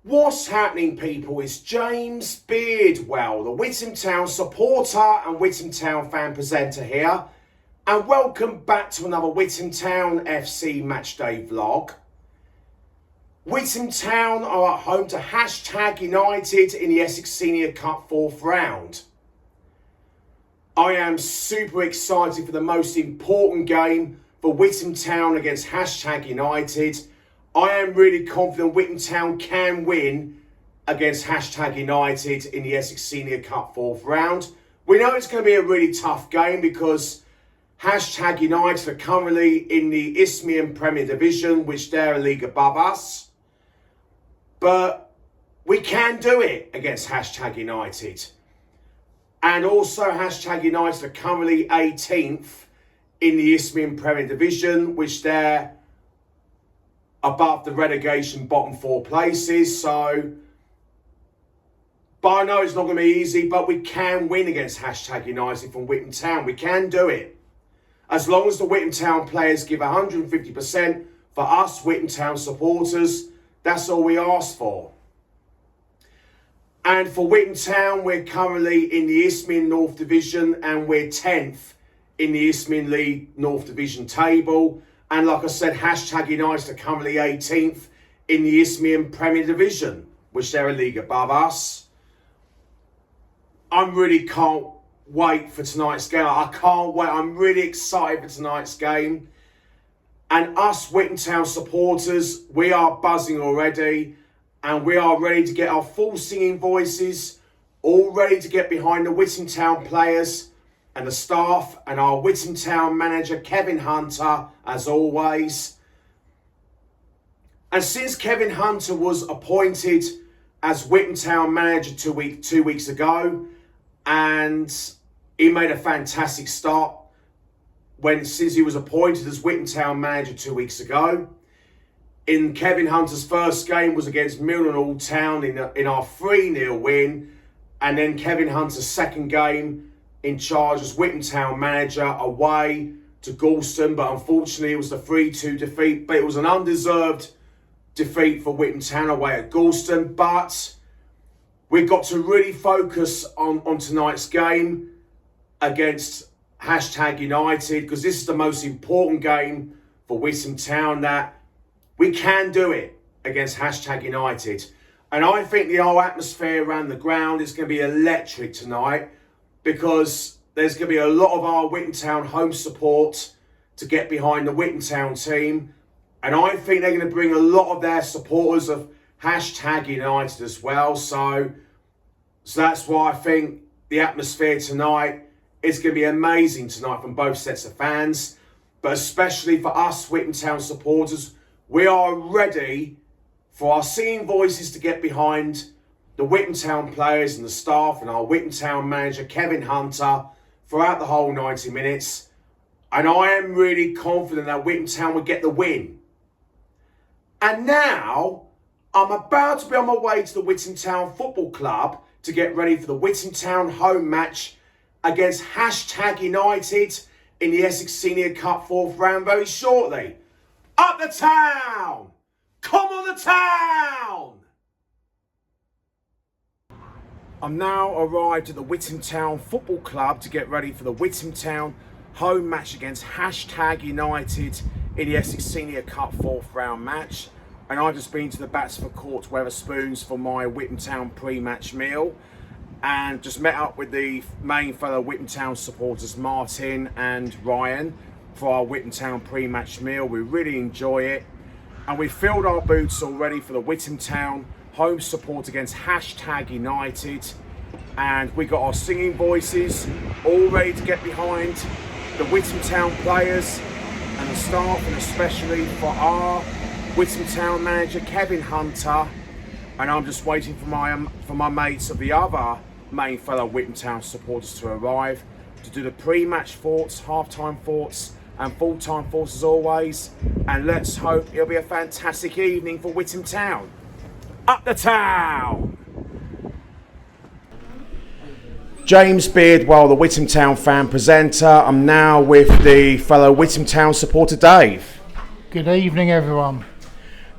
What's happening, people? It's James Beardwell, the Witham Town supporter and Witham Town fan presenter here, and welcome back to another Witham Town FC matchday vlog. Witham Town are at home to #United in the Essex Senior Cup 4th round. I am super excited for the most important game for Witham Town against #United. I am really confident Witham Town can win against #United in the Essex Senior Cup 4th round. We know it's going to be a really tough game because #United are currently in the Isthmian Premier Division, which they're a league above us. But we can do it against #United. And also #United are currently 18th in the Isthmian Premier Division, which they're above the relegation bottom 4 places. But I know it's not going to be easy, but we can win against #United from Witham Town. We can do it. As long as the Witham Town players give 150% for us Witham Town supporters, that's all we ask for. And for Witham Town, we're currently in the Isthmian North Division and we're 10th in the Isthmian League North Division table. And like I said, #United are currently 18th in the Isthmian Premier Division, which they're a league above us. I really can't wait for tonight's game. I can't wait. I'm really excited for tonight's game. And us Witham Town supporters, we are buzzing already. And we are ready to get our full singing voices, all ready to get behind the Witham Town players and the staff and our Witham Town manager, Kevin Hunter, as always. And since Kevin Hunter was appointed as Witham Town manager 2 weeks ago, and he made a fantastic start since he was appointed as Witham Town manager 2 weeks ago. In Kevin Hunter's first game was against Millennium Town in our 3-0 win. And then Kevin Hunter's second game in charge as Witham Town manager away to Galston. But unfortunately, it was the 3-2 defeat. But it was an undeserved defeat for Witham Town away at Galston. But we've got to really focus on tonight's game against #United, because this is the most important game for Witham Town, that we can do it against #United. And I think the whole atmosphere around the ground is going to be electric tonight, because there's going to be a lot of our Witham Town home support to get behind the Witham Town team. And I think they're going to bring a lot of their supporters of #United as well. So that's why I think the atmosphere tonight is going to be amazing tonight from both sets of fans. But especially for us Witham Town supporters, we are ready for our singing voices to get behind the Witham Town players and the staff and our Witham Town manager, Kevin Hunter, throughout the whole 90 minutes. And I am really confident that Witham Town will get the win. And now, I'm about to be on my way to the Witham Town Football Club to get ready for the Witham Town home match against #United in the Essex Senior Cup 4th round very shortly. Up the town! Come on the town! I'm now arrived at the Witham Town Football Club to get ready for the Witham Town home match against #United in the Essex Senior Cup 4th round match. And I've just been to the Batsford Court Wetherspoons for my Witham Town pre-match meal, and just met up with the main fellow Witham Town supporters, Martin and Ryan, for our Witham Town pre-match meal. We really enjoy it, and we filled our boots already for the Witham Town home support against #United, and we got our singing voices all ready to get behind the Witham Town players and the staff, and especially for our Witham Town manager Kevin Hunter. And I'm just waiting for my mates of the other main fellow Witham Town supporters to arrive to do the pre-match thoughts, half-time thoughts, and full-time thoughts as always. And let's hope it'll be a fantastic evening for Witham Town. Up the town! James Beardwell, the Witham Town fan presenter. I'm now with the fellow Witham Town supporter Dave. Good evening, everyone.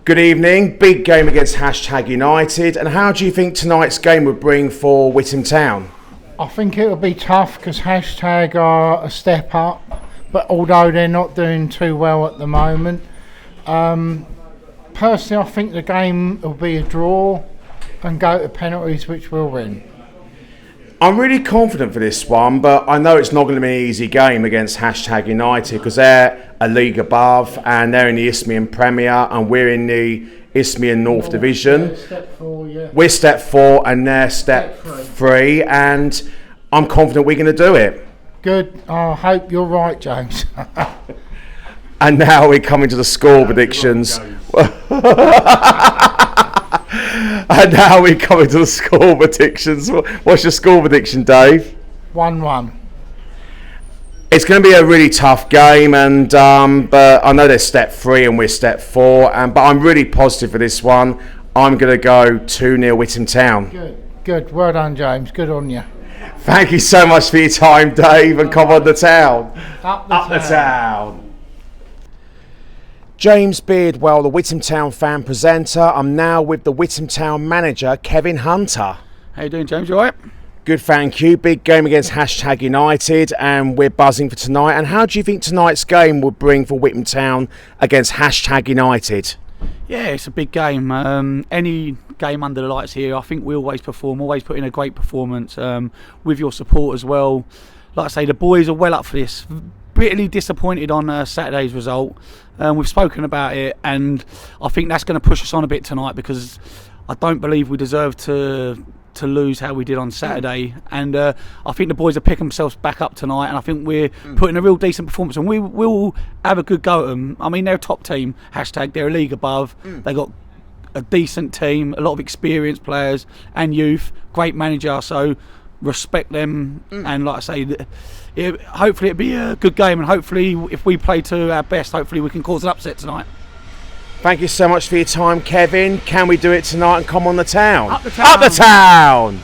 Good evening. Big game against #United. And how do you think tonight's game would bring for Witham Town? I think it'll be tough because # are a step up, but although they're not doing too well at the moment, personally I think the game will be a draw and go to penalties, which we'll win. I'm really confident for this one, but I know it's not going to be an easy game against #United because they're a league above and they're in the Isthmian Premier and we're in the Isthmian North Division. Step 4, yeah. We're step 4 and they're step 3, and I'm confident we're going to do it. Good. I hope you're right, James. And now we're coming to the score predictions. And now we're coming to the score predictions. What's your score prediction, Dave? 1-1. It's going to be a really tough game, and but I know they're step 3 and we're step 4, but I'm really positive for this one. I'm going to go 2-0 Witham Town. Good. Well done, James. Good on you. Thank you so much for your time, Dave, and come on the town. Up the town. James Beardwell, the Witham Town fan presenter. I'm now with the Witham Town manager, Kevin Hunter. How you doing, James? You all right? Good, thank you. Big game against #United, and we're buzzing for tonight. And how do you think tonight's game would bring for Witham Town against #United? Yeah, it's a big game. Any game under the lights here, I think we always perform, always put in a great performance with your support as well. Like I say, the boys are well up for this. Bitterly disappointed on Saturday's result. We've spoken about it, and I think that's going to push us on a bit tonight because I don't believe we deserve to lose how we did on Saturday, and I think the boys are picking themselves back up tonight, and I think we're putting a real decent performance, and we will have a good go at them. I mean, they're a top team, #, they're a league above. They got a decent team, a lot of experienced players and youth, great manager, so respect them. And like I say, hopefully it'll be a good game, and hopefully if we play to our best, hopefully we can cause an upset tonight. Thank you so much for your time, Kevin. Can we do it tonight and come on the town? Up the town. Up the town!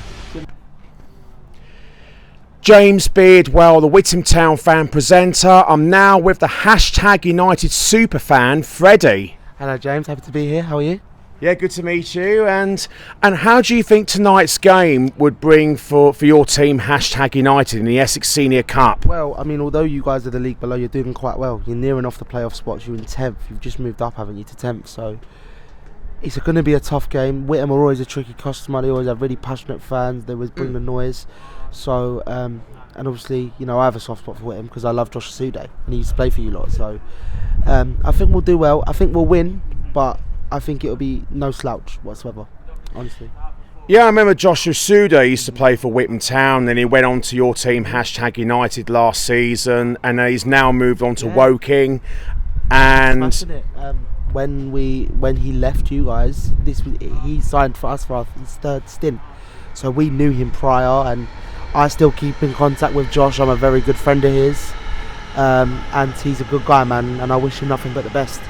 James Beardwell, the Witham Town fan presenter. I'm now with the #United superfan, Freddie. Hello, James. Happy to be here. How are you? Yeah, good to meet you. And how do you think tonight's game would bring for your team, #United, in the Essex Senior Cup? Well, I mean, although you guys are the league below, you're doing quite well. You're nearing off the playoff spots. You're in 10th. You've just moved up, haven't you, to 10th? So it's going to be a tough game. Witham are always a tricky customer. They always have really passionate fans. They always bring the noise. So, and obviously, you know, I have a soft spot for Witham because I love Josh Sude and he used to play for you lot. So I think we'll do well. I think we'll win, but I think it'll be no slouch whatsoever, honestly. Yeah, I remember Joshua Suda used to play for Witham Town, then he went on to your team, #United, last season, and he's now moved on to Woking. And when he left you guys, he signed for us for his 3rd stint, so we knew him prior, and I still keep in contact with Josh. I'm a very good friend of his, and he's a good guy, man, and I wish him nothing but the best.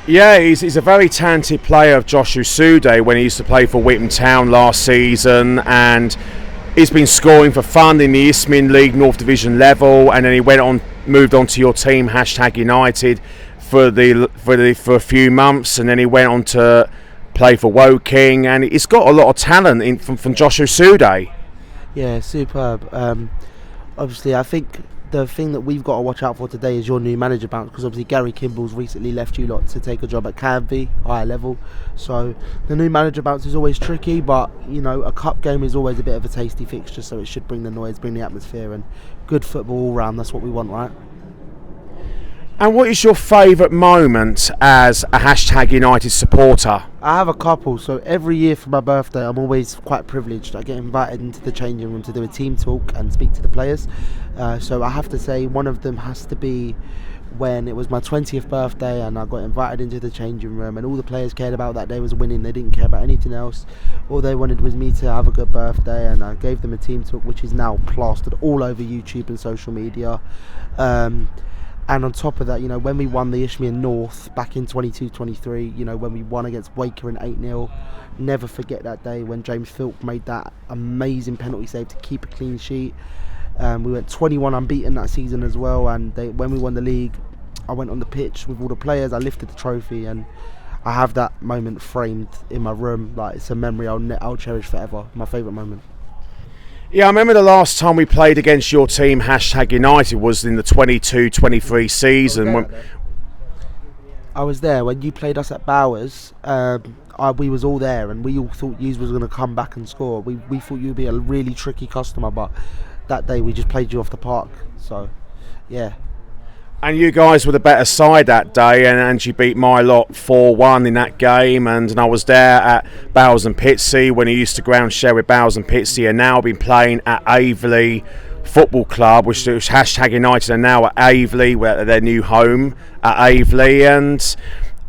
Yeah, he's a very talented player, of Joshua Sude, when he used to play for Witham Town last season, and he's been scoring for fun in the Isthmian League North Division level, and then he moved on to your team, #United, for a few months, and then he went on to play for Woking, and he's got a lot of talent from Joshua Sude. Yeah, superb. Obviously, I think the thing that we've got to watch out for today is your new manager bounce, because obviously Gary Kimball's recently left you lot to take a job at Canby, higher level. So the new manager bounce is always tricky, but you know, a cup game is always a bit of a tasty fixture, so it should bring the noise, bring the atmosphere, and good football all round. That's what we want, right? And what is your favourite moment as a #United supporter? I have a couple. So every year for my birthday, I'm always quite privileged. I get invited into the changing room to do a team talk and speak to the players. So I have to say one of them has to be when it was my 20th birthday and I got invited into the changing room, and all the players cared about that day was winning. They didn't care about anything else. All they wanted was me to have a good birthday, and I gave them a team talk, which is now plastered all over YouTube and social media. And on top of that, you know, when we won the Isthmian North back in 22-23, you know, when we won against Waker in 8-0, never forget that day when James Filk made that amazing penalty save to keep a clean sheet. We went 21 unbeaten that season as well, and when we won the league, I went on the pitch with all the players, I lifted the trophy, and I have that moment framed in my room. Like, it's a memory I'll cherish forever. My favourite moment. Yeah, I remember the last time we played against your team, #United, was in the 22-23 season. I was there when you played us at Bowers. We was all there, and we all thought you was going to come back and score. We thought you'd be a really tricky customer, but that day we just played you off the park. So, yeah. And you guys were the better side that day, and you beat my lot 4-1 in that game. And I was there at Bowers and Pitsea when he used to ground share with Bowers and Pitsea, and now I've been playing at Aveley Football Club, which is #United, and now at Aveley, we're at their new home at Aveley.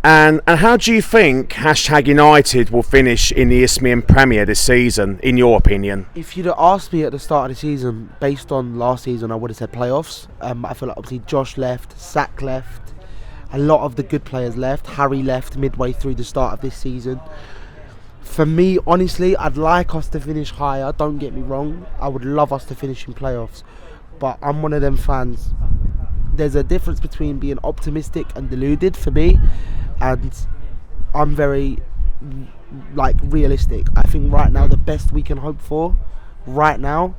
And how do you think #United will finish in the Isthmian Premier this season, in your opinion? If you'd have asked me at the start of the season, based on last season, I would have said playoffs. I feel like obviously Josh left, Sack left, a lot of the good players left. Harry left midway through the start of this season. For me, honestly, I'd like us to finish higher, don't get me wrong. I would love us to finish in playoffs. But I'm one of them fans. There's a difference between being optimistic and deluded for me. And I'm very realistic. I think right now the best we can hope for right now,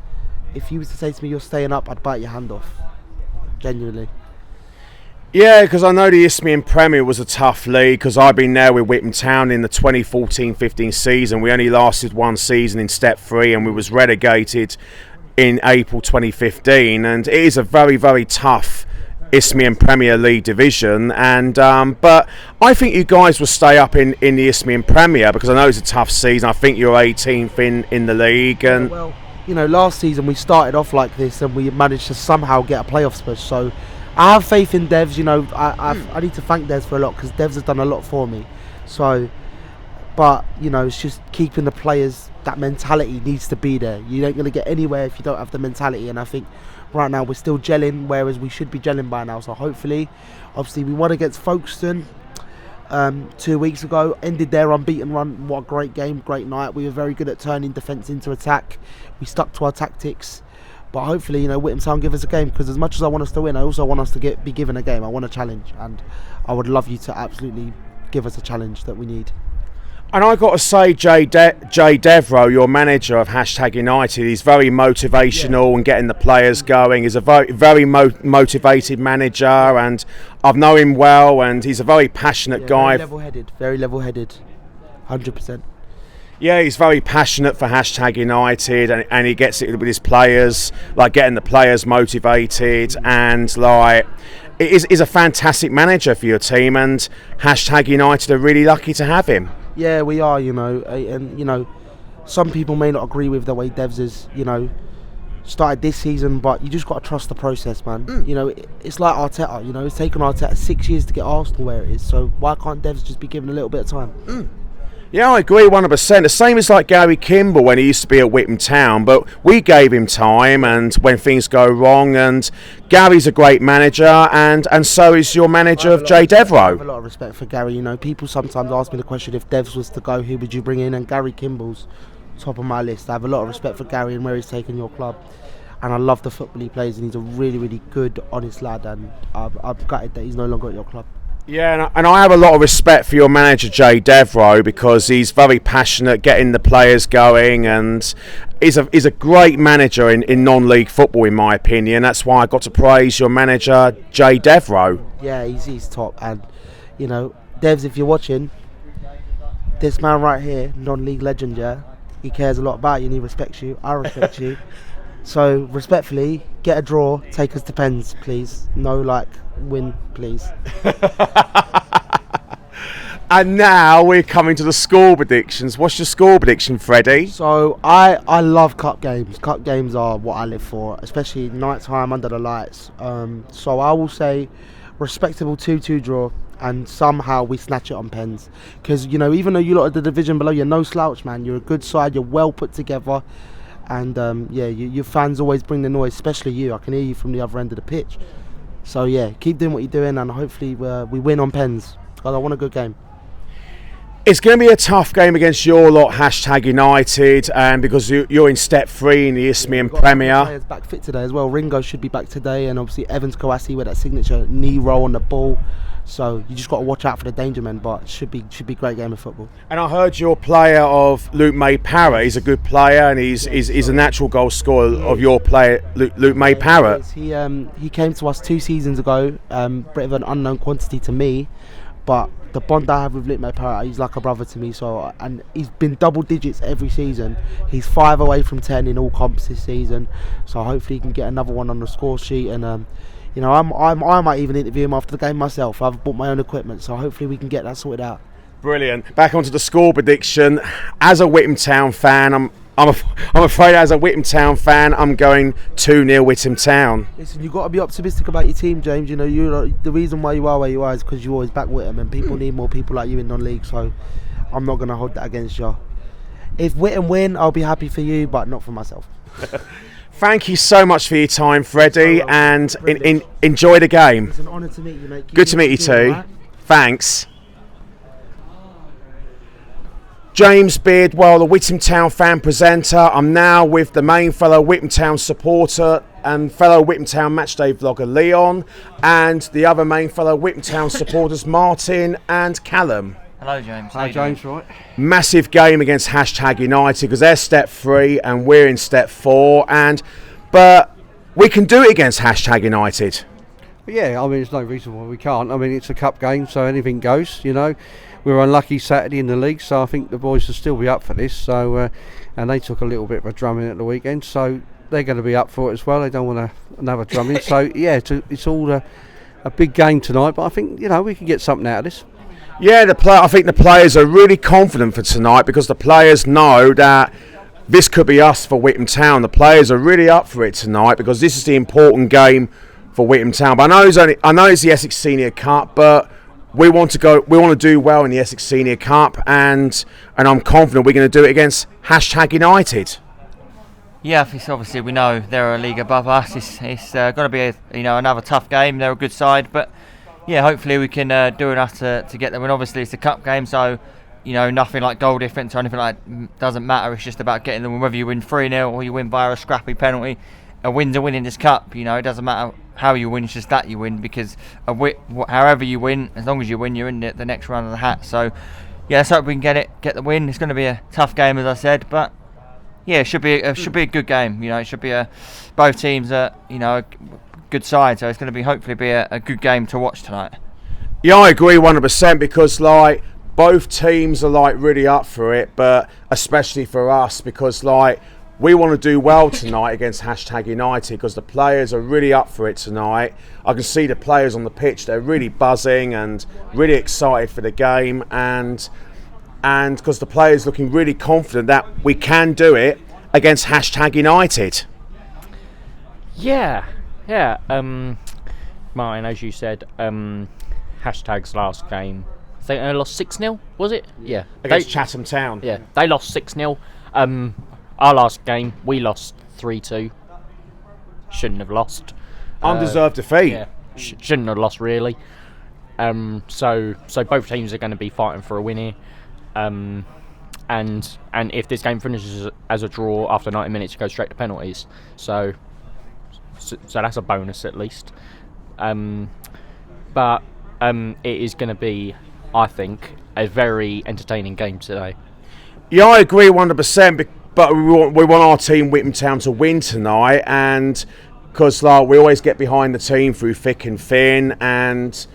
if you was to say to me you're staying up, I'd bite your hand off, genuinely. Yeah, because I know the Isthmian Premier was a tough league, because I've been there with Witham Town in the 2014-15 season. We only lasted one season in Step 3, and we was relegated in April 2015, and it is a very, very tough Isthmian Premier League division, and but I think you guys will stay up in the Isthmian Premier, because I know it's a tough season. I think you're 18th in the league, and well, last season we started off like this and we managed to somehow get a playoff push. So I have faith in Devs. I need to thank Devs for a lot, because Devs has done a lot for me. So, but it's just keeping the players. That mentality needs to be there. You ain't gonna get anywhere if you don't have the mentality, and I think right now we're still gelling, whereas we should be gelling by now. So hopefully, obviously we won against Folkestone 2 weeks ago, ended their unbeaten run. What a great game, great night. We were very good at turning defence into attack. We stuck to our tactics, but hopefully Witham Town give us a game, because as much as I want us to win, I also want us to be given a game. I want a challenge, and I would love you to absolutely give us a challenge that we need. And I got to say, Jay Devro, your manager of #United, he's very motivational and getting the players going. He's a very motivated manager, and I've known him well, and he's a very passionate guy. Very level-headed, 100%. Yeah, he's very passionate for #United, and he gets it with his players, getting the players motivated, and it is a fantastic manager for your team, and #United are really lucky to have him. Yeah, we are, and some people may not agree with the way Devs is, started this season, but you just got to trust the process, man. It's like Arteta, it's taken Arteta 6 years to get Arsenal where it is, so why can't Devs just be given a little bit of time? Yeah, I agree 100%. The same as Gary Kimball when he used to be at Witham Town, but we gave him time, and when things go wrong, and Gary's a great manager, and so is your manager of Jay Devro. I have a lot of respect for Gary. People sometimes ask me the question, if Devs was to go, who would you bring in? And Gary Kimball's top of my list. I have a lot of respect for Gary and where he's taken your club, and I love the football he plays, and he's a really, really good, honest lad, and I'm gutted that he's no longer at your club. Yeah, and I have a lot of respect for your manager, Jay Devro, because he's very passionate, getting the players going, and is a great manager in non-league football, in my opinion. That's why I got to praise your manager, Jay Devro. Yeah, he's top, and Devs, if you're watching, this man right here, non-league legend, yeah, he cares a lot about you and he respects you. I respect you. So respectfully, get a draw, take us to pens, please. No win, please. And now we're coming to the score predictions. What's your score prediction, Freddie? So I love cup games. Cup games are what I live for, especially night time under the lights. So I will say respectable 2-2 draw, and somehow we snatch it on pens. Because even though you lot are the division below, you're no slouch, man. You're a good side. You're well put together. And your fans always bring the noise, especially you. I can hear you from the other end of the pitch. So yeah, keep doing what you're doing, and hopefully we win on pens, because I want a good game. It's going to be a tough game against your lot, #United, and because you're in step 3 in the Isthmian Premier. Players back fit today as well. Ringo should be back today, and obviously Evans Kouassi with that signature knee roll on the ball. So you just got to watch out for the danger men, but it should be a great game of football. And I heard your player of Luke May-Parrott. He's a good player, and he's a natural goal scorer of your player, Luke May-Parrott. He came to us 2 seasons ago, bit of an unknown quantity to me, but the bond I have with Luke May-Parrott, he's like a brother to me. So, and he's been double digits every season. He's 5 away from 10 in all comps this season. So hopefully he can get another one on the score sheet. And you know, I might even interview him after the game myself. I've bought my own equipment, so hopefully we can get that sorted out. Brilliant. Back onto the score prediction. As a Witham Town fan, I'm afraid as a Witham Town fan, I'm going 2-0 Witham Town. Listen, you've got to be optimistic about your team, James. You know, the reason why you are where you are is because you always back Witham, and people need more people like you in non-league. So I'm not going to hold that against you. If Witham win, I'll be happy for you, but not for myself. Thank you so much for your time, Freddie, and enjoy the game. It's an honour to meet you, mate. Good to meet you too. Right? Thanks. James Beardwell, the Witham Town fan presenter. I'm now with the main fellow Witham Town supporter and fellow Witham Town matchday vlogger Leon, and the other main fellow Witham Town supporters Martin and Callum. Hello, James. Hi, James. Right. Massive game against #United because they're step 3 and we're in step 4, but we can do it against #United. Yeah, I mean, there's no reason why we can't. I mean, it's a cup game, so anything goes. You know, we were unlucky Saturday in the league, so I think the boys will still be up for this. So, and they took a little bit of a drumming at the weekend, so they're going to be up for it as well. They don't want another drumming. So, yeah, it's all a big game tonight. But I think we can get something out of this. Yeah, I think the players are really confident for tonight because the players know that this could be us for Witham Town. The players are really up for it tonight because this is the important game for Witham Town. But I know it's the Essex Senior Cup, but we want to do well in the Essex Senior Cup, and I'm confident we're going to do it against #United. Yeah, obviously we know they're a league above us. It's going to be another tough game. They're a good side, but yeah, hopefully we can do enough to get them. And obviously it's a cup game, so nothing like goal difference or anything like that doesn't matter. It's just about getting them. Whether you win 3-0 or you win via a scrappy penalty, a win's a win in this cup. It doesn't matter how you win, it's just that you win, because however you win, as long as you win, you're in the next round of the hat. So yeah, let's hope we can get the win. It's going to be a tough game, as I said, but yeah, it should be a good game. It should be both teams are a good side, so it's going to hopefully be a good game to watch tonight. Yeah, I agree 100% because both teams are really up for it, but especially for us because we want to do well tonight against #United because the players are really up for it tonight. I can see the players on the pitch; they're really buzzing and really excited for the game, and because the players looking really confident that we can do it against #United. Yeah. Martin, as you said, #'s last game, I think they lost 6-0, was it? Yeah. Against Chatham Town. Yeah, they lost 6-0. Our last game, we lost 3-2. Shouldn't have lost. Undeserved defeat. Yeah, shouldn't have lost really. So both teams are going to be fighting for a win here. And if this game finishes as a draw after 90 minutes, it goes straight to penalties. So that's a bonus at least. But it is going to be, I think, a very entertaining game today. Yeah, I agree 100%. But we want our team, Witham Town, to win tonight, and because we always get behind the team through thick and thin, and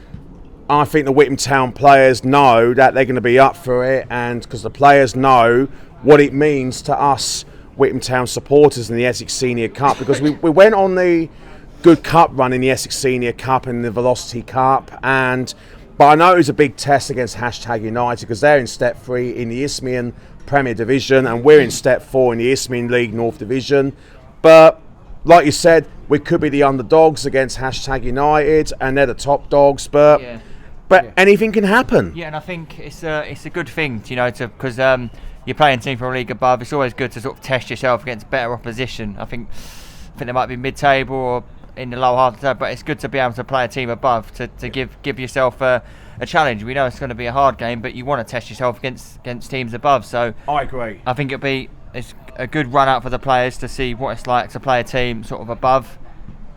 I think the Witham Town players know that they're going to be up for it, and because the players know what it means to us Witham Town supporters in the Essex Senior Cup, because we went on the good cup run in the Essex Senior Cup and the Velocity Cup, but I know it was a big test against #United because they're in step 3 in the Isthmian Premier Division and we're in step 4 in the Isthmian League North Division. But like you said, we could be the underdogs against #United and they're the top dogs, but anything can happen. Yeah, and I think it's a good thing, because you're playing a team from a league above. It's always good to sort of test yourself against better opposition. I think they might be mid-table or in the lower half of the table, but it's good to be able to play a team above to give yourself a a challenge. We know it's going to be a hard game, but you want to test yourself against teams above. So I agree. I think it's a good run out for the players to see what it's like to play a team sort of above.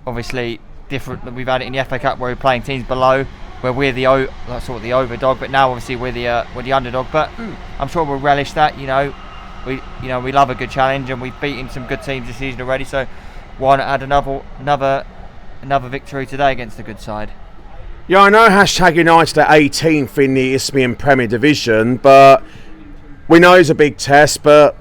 Obviously, different. We've had it in the FA Cup where we're playing teams below, where we're the overdog. But now obviously we're the underdog. But I'm sure we'll relish that. We love a good challenge, and we've beaten some good teams this season already. So why not add another victory today against a good side? Yeah, I know #United are 18th in the Isthmian Premier Division, but we know it's a big test. But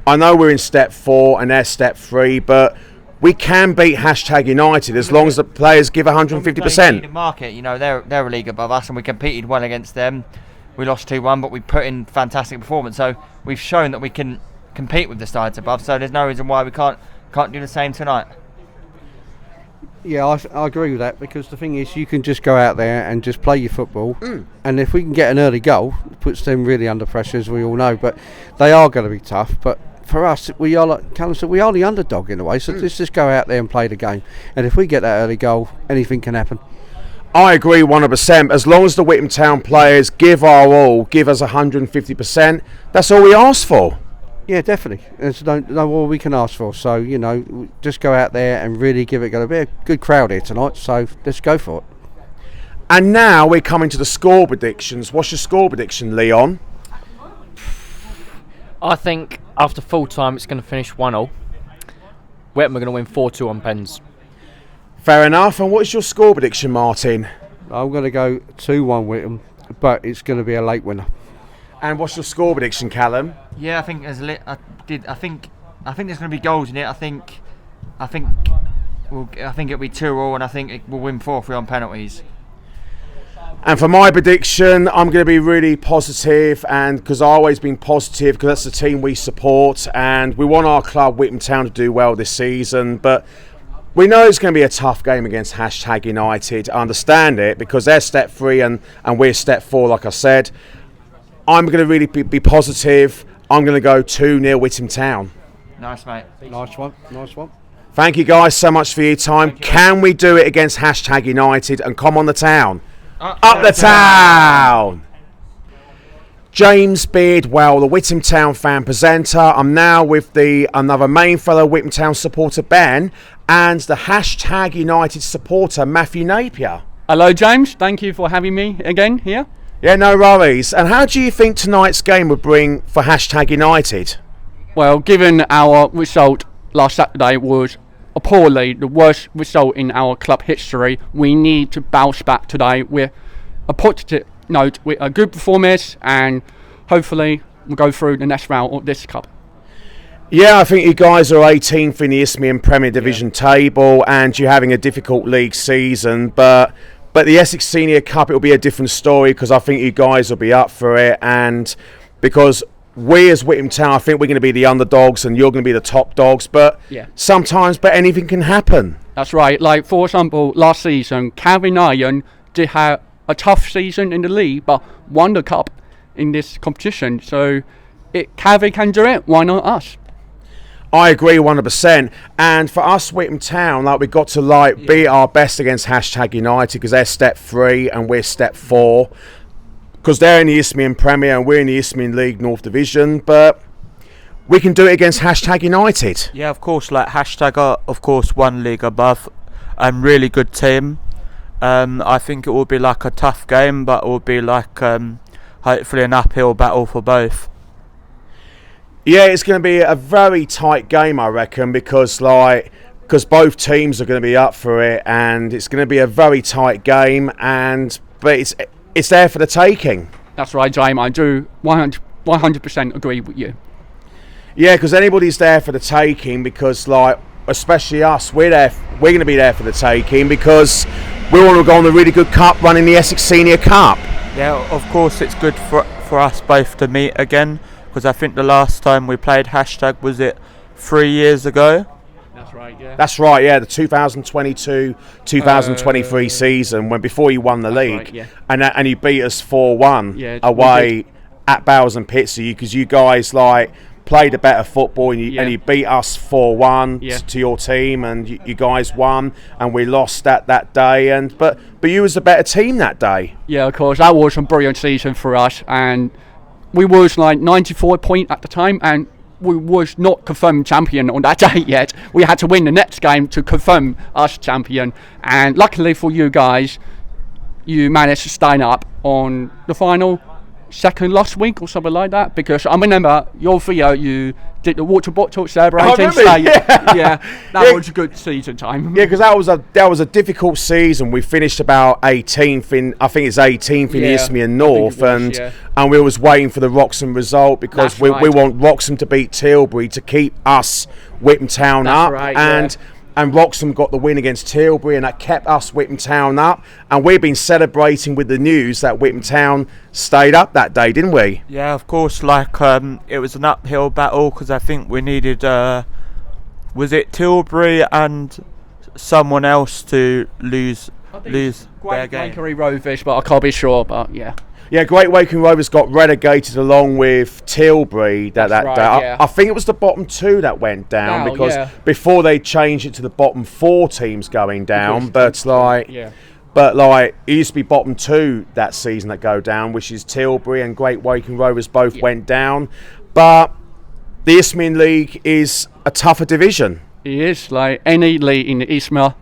I know we're in step 4 and they're step 3, but we can beat #United as long as the players give 150%. The market, they're a league above us, and we competed well against them. We lost 2-1, but we put in fantastic performance. So we've shown that we can compete with the sides above. So there's no reason why we can't do the same tonight. Yeah, I agree with that, because the thing is, you can just go out there and just play your football, and if we can get an early goal, it puts them really under pressure, as we all know. But they are going to be tough. But for us, we are, like Callum said, we are the underdog in a way. So let's just go out there and play the game. And if we get that early goal, anything can happen. I agree 100%. As long as the Witham Town players give our all, give us 150%, that's all we ask for. Yeah, definitely. There's no more we can ask for. So, just go out there and really give it a go. There'll be a good crowd here tonight, so let's go for it. And now we're coming to the score predictions. What's your score prediction, Leon? I think after full time it's going to finish 1-0. Witham are going to win 4-2 on pens. Fair enough. And what's your score prediction, Martin? I'm going to go 2-1 Witham, but it's going to be a late winner. And what's your score prediction, Callum? Yeah, I think there's I think there's going to be goals in it. I think it'll be 2-2, and I think we'll win 4-3 on penalties. And for my prediction, I'm going to be really positive, and because I've always been positive, because that's the team we support, and we want our club, Witham Town, to do well this season. But we know it's going to be a tough game against #United. I understand it, because they're step 3 and we're step 4, like I said. I'm going to really be positive. I'm going to go 2-0 Witham Town. Nice, mate. Nice one. Thank you guys so much for your time. Can we do it against #United and come on the town? Up the town! James Beardwell, the Witham Town fan presenter. I'm now with another main fellow Witham Town supporter, Ben, and the #United supporter, Matthew Napier. Hello, James. Thank you for having me again here. Yeah, no worries. And how do you think tonight's game would bring for #United? Well, given our result last Saturday was appallingly the worst result in our club history, we need to bounce back today with a positive note, with a good performance, and hopefully we'll go through the next round of this cup. Yeah, I think you guys are 18th in the Isthmian Premier Division table, and you're having a difficult league season, but the Essex Senior Cup, it'll be a different story, because I think you guys will be up for it, and because we as Witham Town, I think we're going to be the underdogs and you're going to be the top dogs, but sometimes anything can happen. That's right. Like, for example, last season, Calvin Iron did have a tough season in the league, but won the cup in this competition. So Calvin can do it, why not us? I agree 100%. And for us, Witham Town, we've got to be our best against #United, because they're step 3 and we're step 4. Because they're in the Isthmian Premier and we're in the Isthmian League North Division, but we can do it against #United. Yeah, of course. Hashtag are, of course, one league above, and really good team. I think it will be a tough game, but it will be hopefully an uphill battle for both. Yeah, it's going to be a very tight game, I reckon, because both teams are going to be up for it, and it's going to be a very tight game, but it's there for the taking. That's right, James. I do 100% agree with you. Yeah, because anybody's there for the taking, because especially us, we're going to be there for the taking, because we want to go on a really good cup run in the Essex Senior Cup. Yeah, of course it's good for us both to meet again, because I think the last time we played was it 3 years ago? That's right, yeah. That's right, yeah, the 2022-2023 season, before you won the league, right, yeah. and you beat us 4-1 away at Bowers and Pitsea, because you guys played a better football, and Yeah. you beat us 4-1 Yeah. to your team, and you guys won, and we lost that day. And but you was a better team that day. Yeah, of course, that was a brilliant season for us, and we was like 94 point at the time, and we was not confirmed champion on that day yet. We had to win the next game to confirm us champion, and luckily for you guys, you managed to stay up on the final second last week or something like that, because I remember your video, you did the water bottle celebrating. remember, so yeah. that Yeah. was a good season time. Yeah, because that was a difficult season. We finished about 18th in, I think it's 18th in Yeah, Isthmian I think it North, was, yeah. and we was waiting for the Wroxham result, because That's we right. want Wroxham to beat Tilbury to keep us Witham Town That's up, right, and Wroxham got the win against Tilbury, and that kept us Witham Town up. And we've been celebrating with the news that Witham Town stayed up that day, didn't we? Yeah, of course. Like it was an uphill battle, because I think we needed was it Tilbury and someone else to lose their game. Great Rovers, but I can't be sure. But yeah. Yeah, Great Waking Rovers got relegated along with Tilbury that That's right, day. yeah. I think it was the bottom two that went down, Oh, because yeah. before they changed it to the bottom four teams going down. Because- But it used to be bottom two that season that go down, which is Tilbury and Great Waking Rovers both went down. But the Isthmian League is a tougher division. It is like any league in the Isthmian,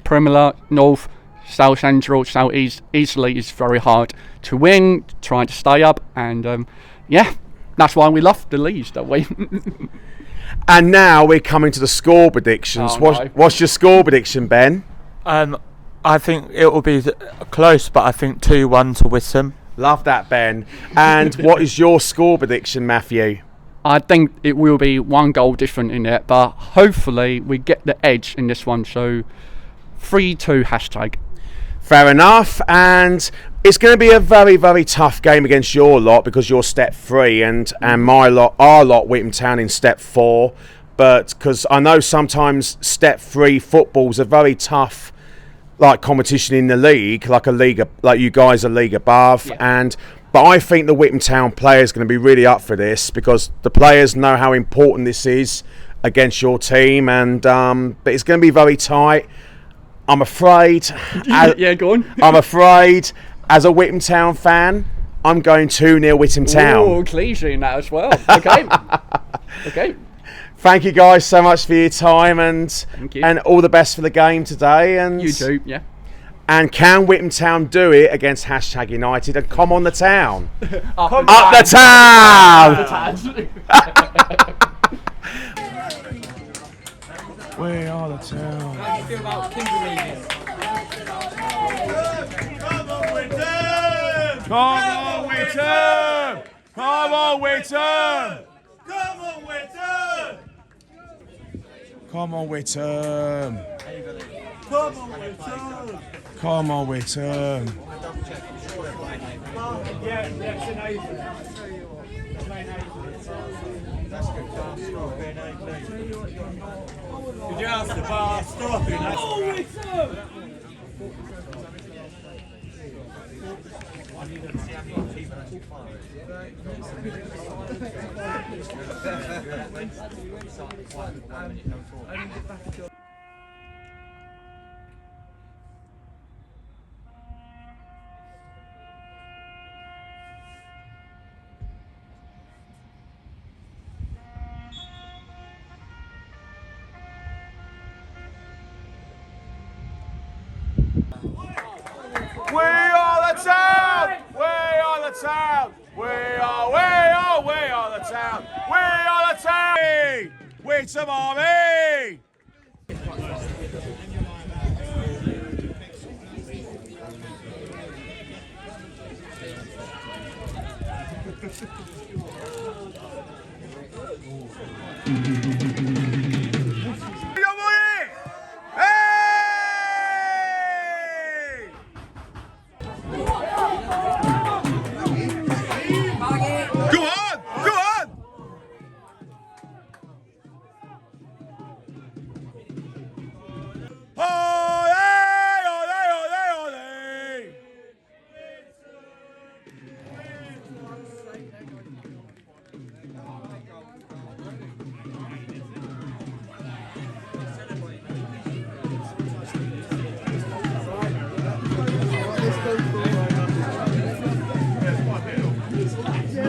Premier, North, South Central, South East. Easily is very hard to win, trying to stay up, and that's why we love the leagues that way. And now we're coming to the score predictions. Oh, no. What's your score prediction, Ben? I think it will be close, but I think 2-1 to Witham. Love that, Ben. And what is your score prediction, Matthew? I think it will be one goal different in it, but hopefully we get the edge in this one. So 3-2 hashtag. Fair enough. And it's going to be a very, very tough game against your lot, because you're step 3 and our lot, Witham Town, in step 4. But because I know sometimes step 3 football's a very tough competition in the league, like you guys are league above, but I think the Witham Town players are going to be really up for this, because the players know how important this is against your team, and but it's going to be very tight. I'm afraid. Yeah, go on. I'm afraid, as a Witham Town fan, I'm going 2-0 Witham Town. Oh, cliche in that as well. Okay. Okay. Thank you guys so much for your time, and all the best for the game today. And You too, yeah. And can Witham Town do it against #United and come on the town? Up the town! We are the town. How do you feel about Kimberley? Come on, Witham! Come on, Witham! Come on, Witham! Come on, Witham! Come on, Witham! Come on, Witham! Come on, Witham! Yeah, that's an 8. That's good. Did you ask the bar stopping? Oh, Witham! We are the town! We are the town! We are the town! We are the town! Witham Army!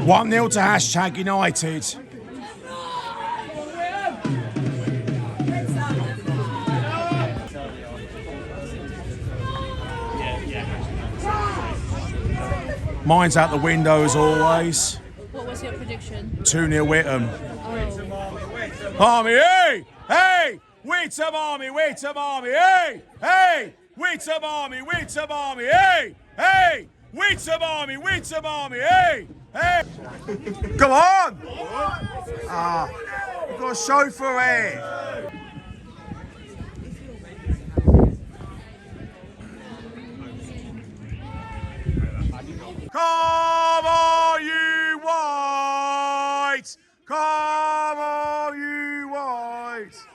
1-0 to Hashtag United. Mine's out the window as always. What was your prediction? 2-0 Witham. Oh. Army, hey! Hey! Witham Army, Witham Army, hey! Hey! Witham Army, Witham Army, hey! Hey! Witham Army, Witham Army, hey! Hey! Come on! Ah, you've got a chauffeur here. Come on, you whites! Come on, you whites!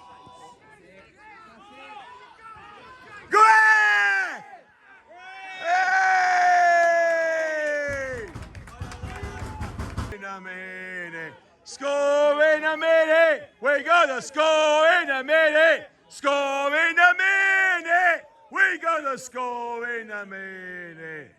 Go ahead! Hey! In a minute, score in a minute. We gotta score in a minute. Score in a minute. We gotta score in a minute.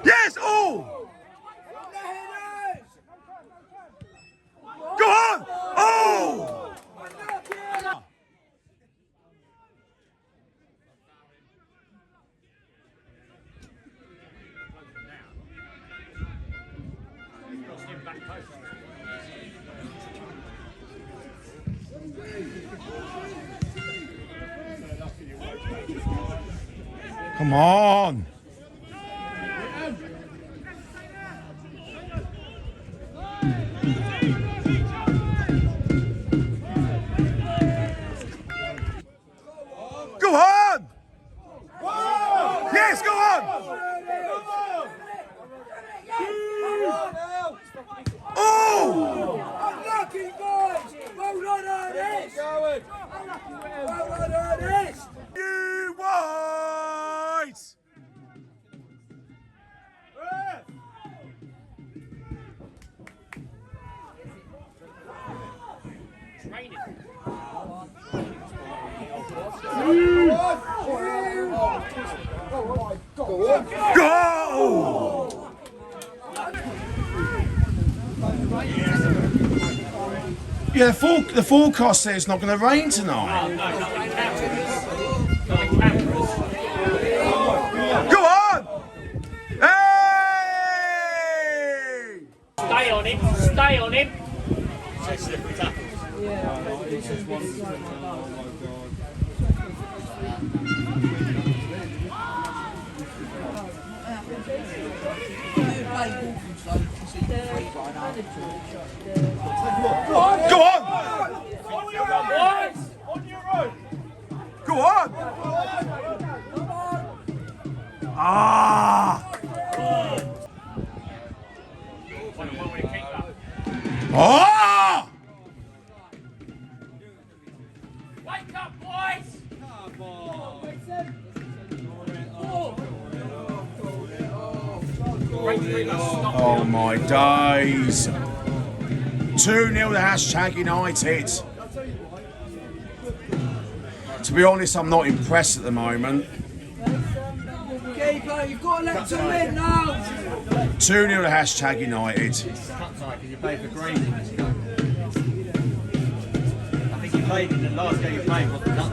Yes! Oh! Go on! Oh! Come on! Go on! Yes, go on! Oh! Unlucky boys! Well done on this! Well done on this! You whites! Go! Yeah, the forecast says it's not going to rain tonight. Go on! Hey! Stay on him, stay on him. Go on! Go on! Ah! Ah! Wake up, boys! Oh my days! 2-0 to Hashtag United. To be honest, I'm not impressed at the moment. Keeper, you've got to let them in now! 2-0 to Hashtag United. You played for Green. I think you played in the last game you played was the cup.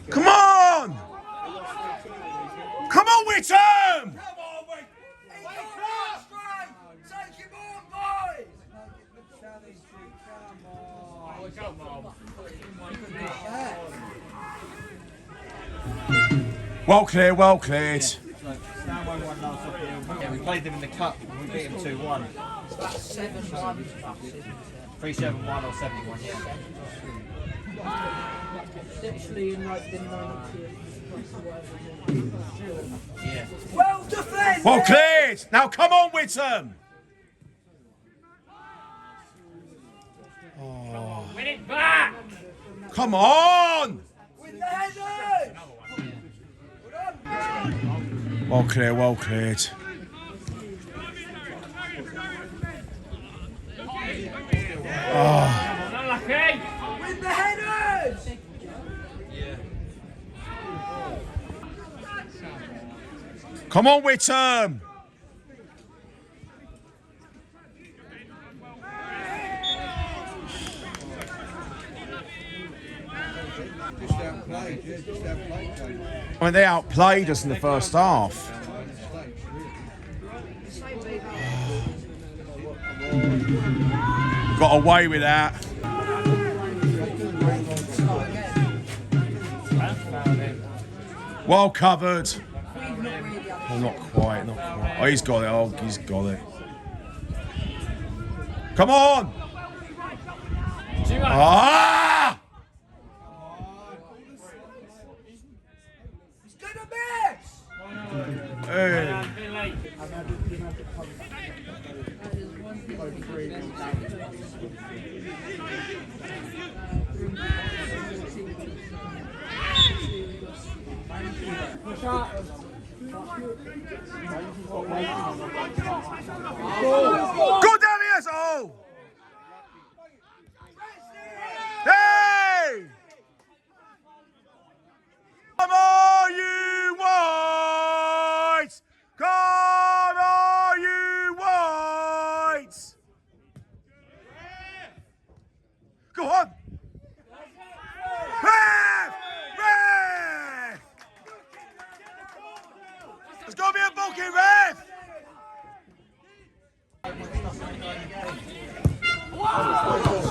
Come on! Come on, Witham! Well clear, well cleared. Yeah, we played them in the cup and we beat them 2-1. 7-1. 3-7-1 or 7-1, yeah. Literally in like the 90th. Yeah. Well defended! Well cleared! Now come on, Witham! Oh. Win it back! Come on! With the headers! Well clear, well cleared. Oh. Unlucky. With the headers! Come on, Witham! I mean, they outplayed us in the first half. Got away with that. Well covered. Oh, not quite, not quite. Oh, he's got it. Oh, he's got it. Come on! Ah! He's gonna miss! Hey. Go Darius! Oh! Hey! Come on, you whites! Come on, you whites! Go on! Ref! Ref! There's got to be a booking, ref!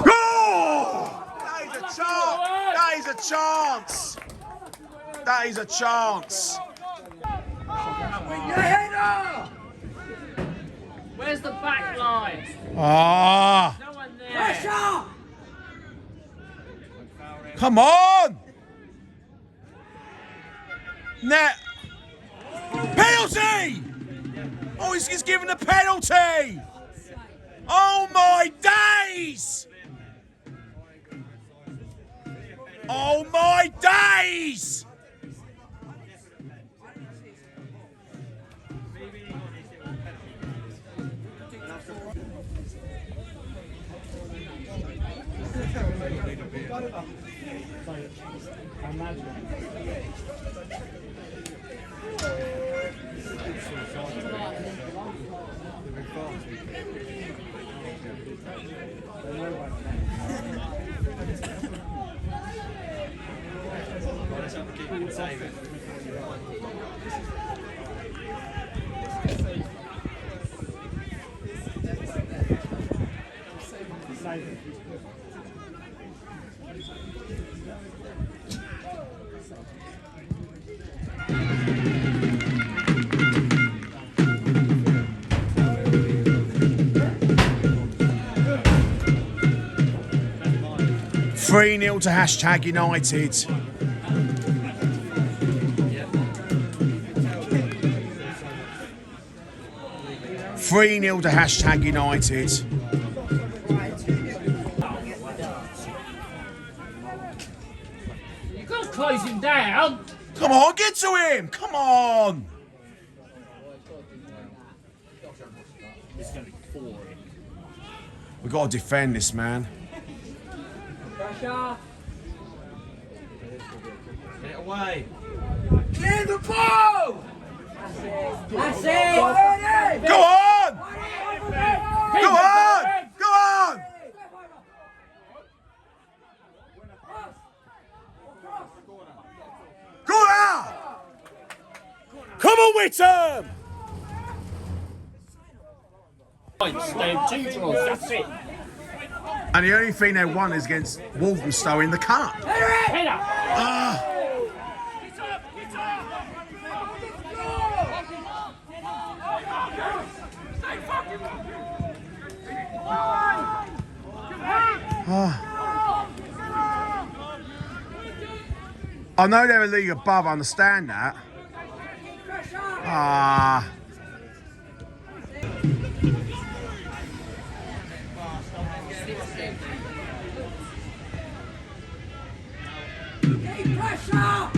Oh! That is a chance! That is a chance! That is a chance! With the header! Where's the back line? Ah! No one there. Pressure! Come on! Net! Penalty! Oh, he's given a penalty! Oh my days! Oh my days! Three 0 to hashtag United. Three 0 to hashtag United. You've got to close him down. Come on, get to him! Come on! We've got to defend this, man. Pressure! Get it away. Clear the ball! That's it! Go on! Go on! Go on! Go on! Come on, Witham! Two draws, that's it. And the only thing they won is against Walthamstow in the cup. Head up. I know they're a league above, I understand that. Pressure!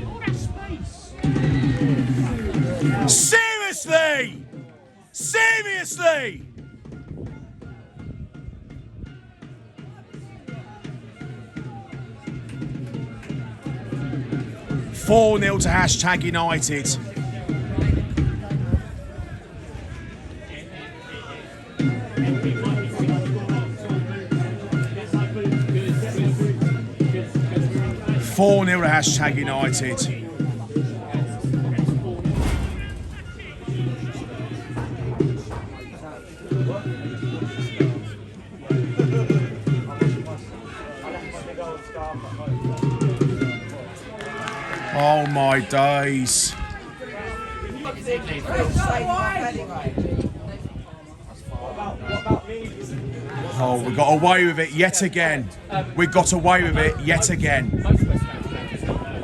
All that space. Seriously! Seriously! (4-0 to # United. (4-0 to # United. Oh my days. Oh, we got away with it yet again. We got away with it yet again.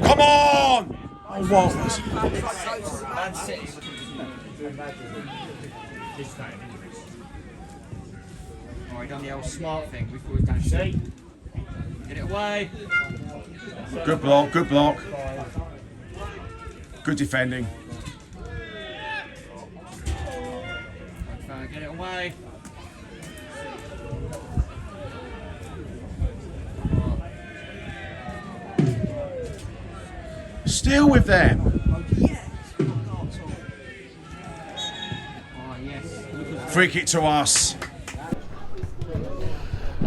Come on! Oh, what was Oh, he done the old smart thing before he done shit. Get it away. Good block, good block. Good defending. Get it away. Still with them. Free kick to us.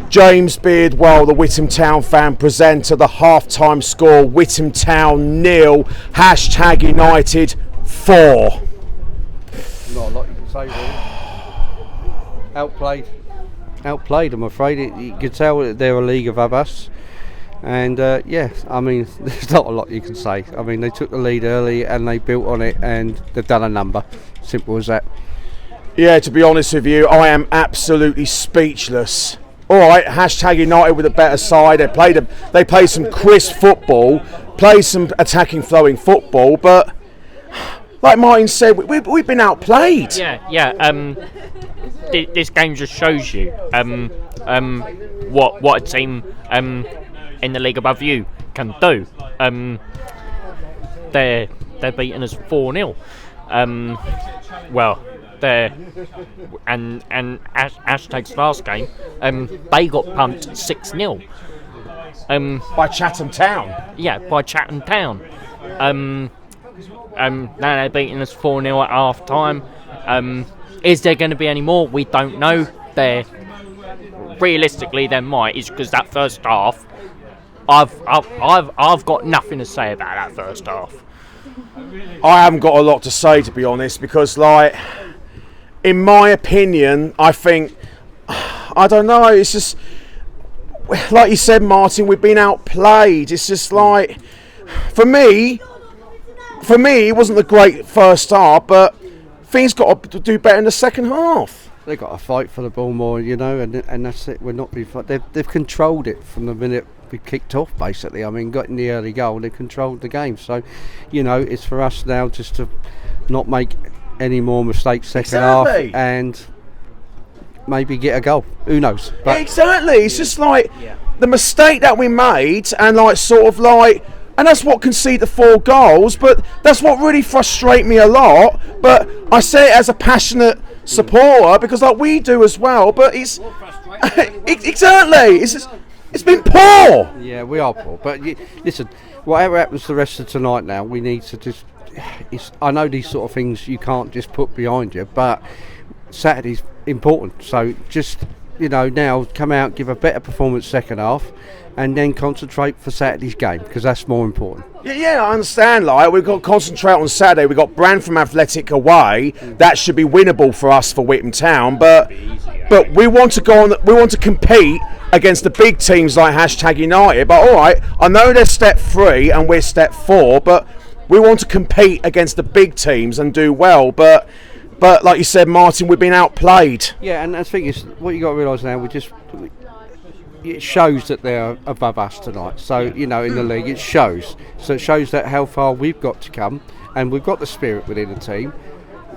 James Beardwell, the Witham Town fan presenter, the half-time score, Witham Town 0, # United 4. Not a lot you can say, really. Outplayed, I'm afraid. You could tell that they're a league above us. And yeah, I mean, there's not a lot you can say. I mean, they took the lead early and they built on it and they've done a number. Simple as that. Yeah, to be honest with you, I am absolutely speechless. All right, # United with a better side. They played some crisp football, played some attacking, flowing football, but like Martin said, we've been outplayed. Yeah. This game just shows you what a team in the league above you can do. They're beating us 4-0. Well, and Hashtag's last game, they got pumped 6-0. By Chatham Town. Yeah, by Chatham Town. Now they're beating us 4-0 at half time. Is there going to be any more? We don't know. Realistically, there might. It's because that first half, I've got nothing to say about that first half. I haven't got a lot to say, to be honest, because, like, in my opinion, I think, I don't know, it's just, like you said, Martin, we've been outplayed. It's just like, for me, it wasn't a great first half, but things got to do better in the second half. They've got to fight for the ball more, you know, and that's it. We're not being fought. They've controlled it from the minute we kicked off, basically. I mean, got in the early goal, they controlled the game. So, you know, it's for us now just to not make any more mistakes second half and maybe get a goal. Who knows? But exactly. It's just like the mistake that we made, and like sort of like, and that's what conceded the 4 goals. But that's what really frustrates me a lot. But I say it as a passionate supporter because like we do as well. But it's exactly. It's been poor. Yeah, we are poor. But listen, whatever happens the rest of tonight now, we need to just. I know these sort of things you can't just put behind you, but Saturday's important. So just, you know, now come out, give a better performance second half, and then concentrate for Saturday's game because that's more important. Yeah, I understand. Like we've got to concentrate on Saturday. We've got Brantham Athletic away. That should be winnable for us for Witham Town. But we want to go on. We want to compete against the big teams like # United. But all right, I know they're step 3 and we're step 4, but we want to compete against the big teams and do well. But like you said, Martin, we've been outplayed. Yeah, and the thing is, what you got to realise now, it shows that they're above us tonight. So, you know, in the league, it shows. So it shows that how far we've got to come, and we've got the spirit within the team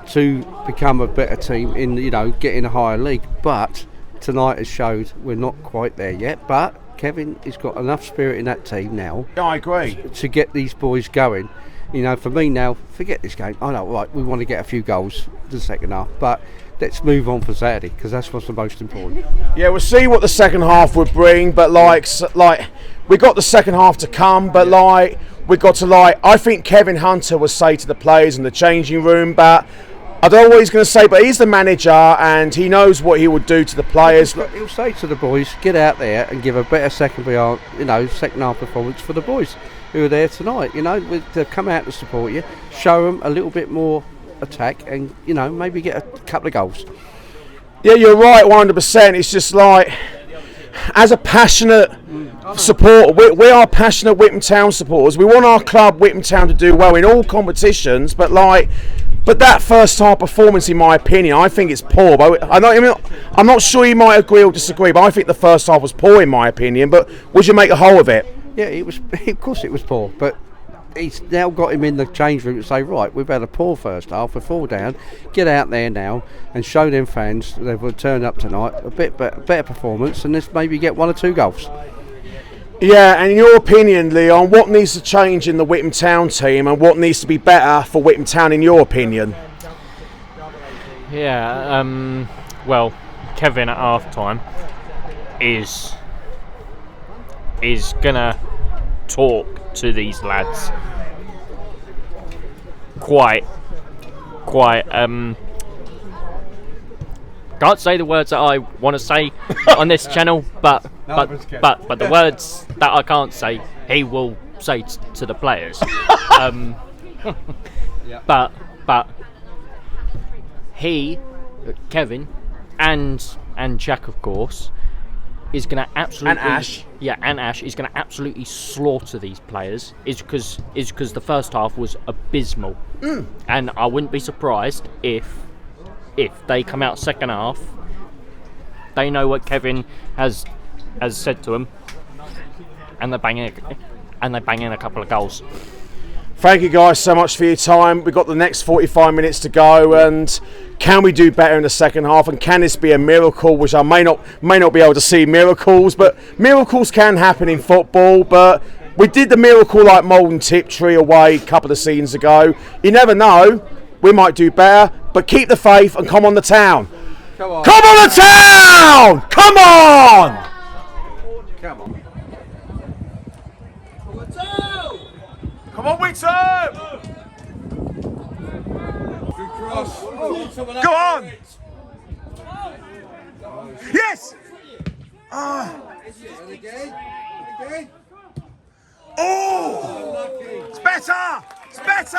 to become a better team in, you know, getting a higher league. But tonight has showed we're not quite there yet. But Kevin has got enough spirit in that team now. Yeah, I agree. To get these boys going. You know, for me now, forget this game. I know, right, we want to get a few goals the second half, but let's move on for Saturday, because that's what's the most important. Yeah, we'll see what the second half would bring, but like we got the second half to come, but we got to I think Kevin Hunter would say to the players in the changing room, but I don't know what he's going to say, but he's the manager and he knows what he would do to the players. He'll say to the boys, get out there and give a better second half performance for the boys who are there tonight. You know, they've come out to support you, show them a little bit more attack, and you know, maybe get a couple of goals. Yeah, you're right, 100%. It's just as a passionate supporter, we are passionate Witham Town supporters. We want our club Witham Town to do well in all competitions, but that first half performance, in my opinion, I think it's poor. But I'm not sure you might agree or disagree, but I think the first half was poor in my opinion. But would you make a whole of it? Yeah, it was. Of course, it was poor, but he's now got him in the change room to say, right, we've had a poor first half, we're 4 down, get out there now and show them fans they've turned up tonight a bit better performance, and let's maybe get 1 or 2 goals. Yeah, and in your opinion, Leon, what needs to change in the Witham Town team and what needs to be better for Witham Town in your opinion? Yeah, well, Kevin at half time is gonna talk to these lads quite can't say the words that I want to say on this channel, but the words that I can't say, he will say to the players. But he, Kevin, and Jack, of course, is going to absolutely and Ash is going to absolutely slaughter these players. Is because the first half was abysmal, and I wouldn't be surprised if they come out second half, they know what Kevin has said to them, and they bang in a couple of goals. Thank you guys so much for your time. We've got the next 45 minutes to go, and can we do better in the second half, and can this be a miracle, which I may not be able to see miracles, but miracles can happen in football. But we did the miracle like Malden Tiptree away a couple of seasons ago. You never know, we might do better, but keep the faith and come on the town. Come on the town! Come on! Come on, Witham! Good cross. Go on! Yes! Oh! It's better! It's better!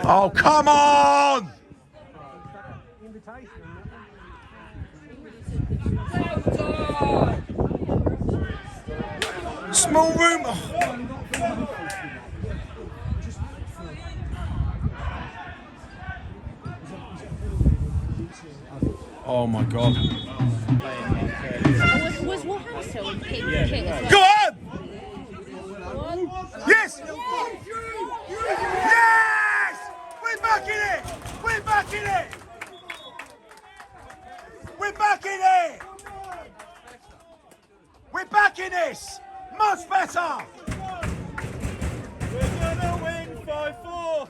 Oh, come on! Small room. Oh my God. Was Witham still in pink kit as well? Go on! Yes! Yes! We're back in it! We're back in it! We're back in it! We're back in this! Much better! We're gonna win 5-4!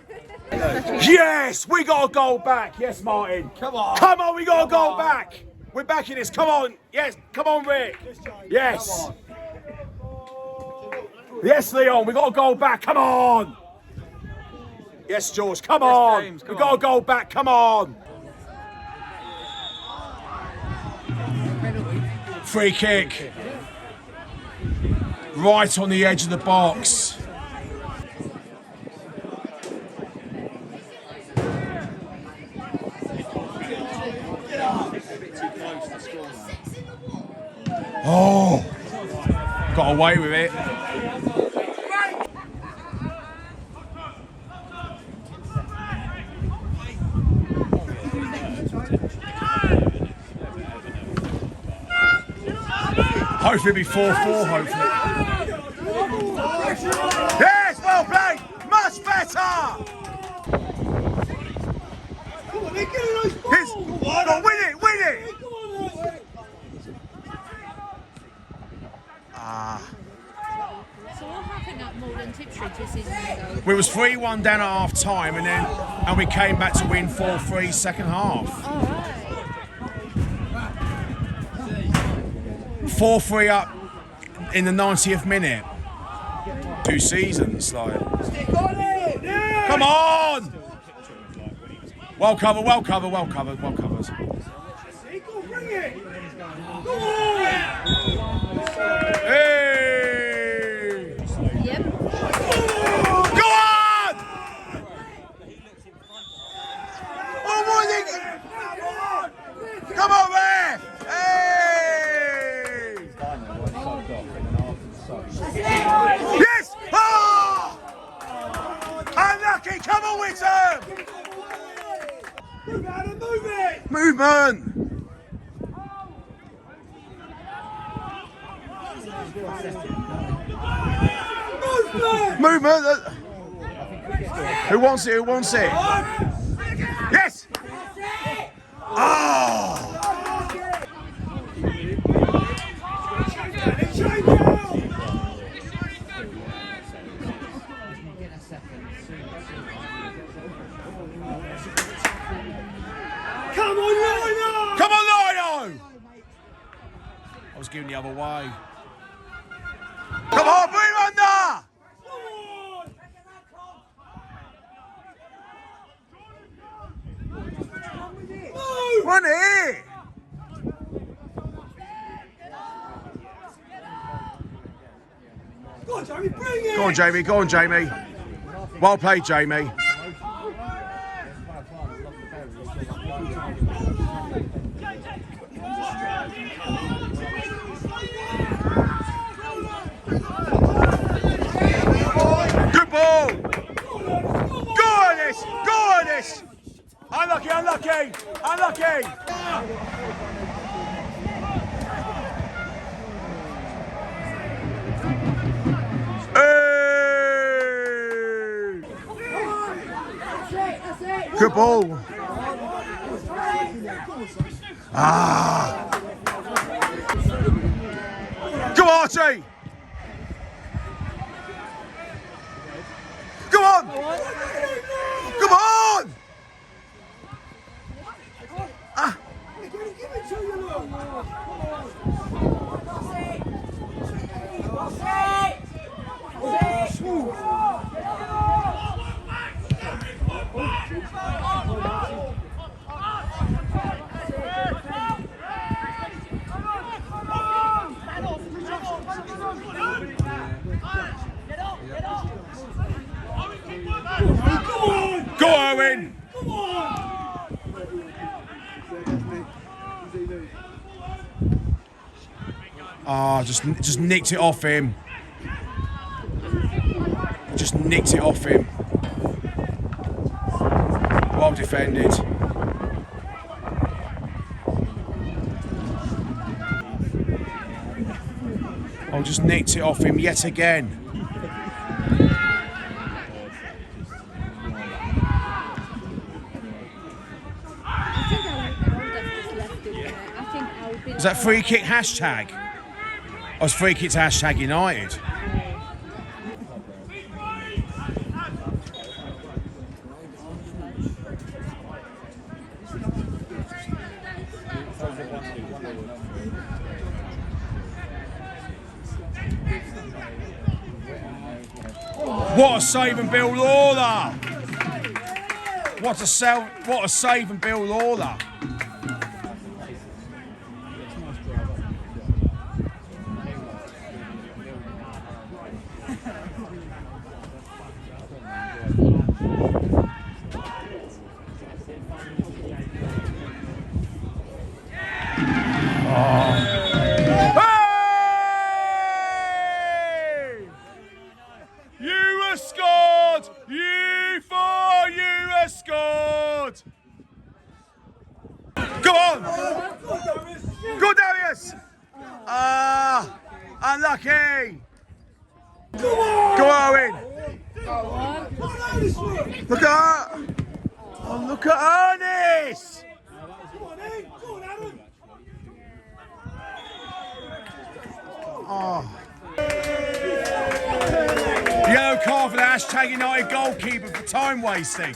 Yes! We got a goal back! Yes, Martin! Come on! Come on, we got a goal back! We're back in this, come on! Yes, come on, Rick! Yes! Yes, Leon, we got a goal back, come on! Yes, George, come on! James, we got a goal back, come on! Free kick. Right on the edge of the box. Oh, got away with it. Hopefully it'll be 4-4, hopefully. Yes, well played! Much better! Come on, they're getting those balls! We was 3-1 down at half time, and we came back to win 4-3 second half. 4-3 up in the 90th minute. 2 seasons, like. Come on! Well covered, well covered, well covered, well covered. Hey! Yep. Go on! Oh, what is it? Come on, man! Hey! Yes! Oh! Unlucky! Come on, Witham! Move out and move it! Movement! Movement! Who wants it? Who wants it? Yes! Oh! Come on, Lino! Come on, Lino! I was going the other way. Come on, bring him under! Run it! Go on, Jamie, bring it! Go on, Jamie. Go on, Jamie. Well played, Jamie. Good ball! Go on this! Go on this! Unlucky, unlucky, unlucky! Hey! Good ball! Ah! Go on, Archie! Come on! Come on! Ah! Go, Owen! Come on! Ah, just nicked it off him. Just nicked it off him. Well defended. Oh, just nicked it off him yet again. Is that free kick hashtag? I was free kick to hashtag United. What a save and Bill Lawler! What a save and Bill Lawler! Unlucky! Go Owen! Look at her! Oh, look at Ernest! Oh. Yellow card for that hashtag United goalkeeper for time wasting.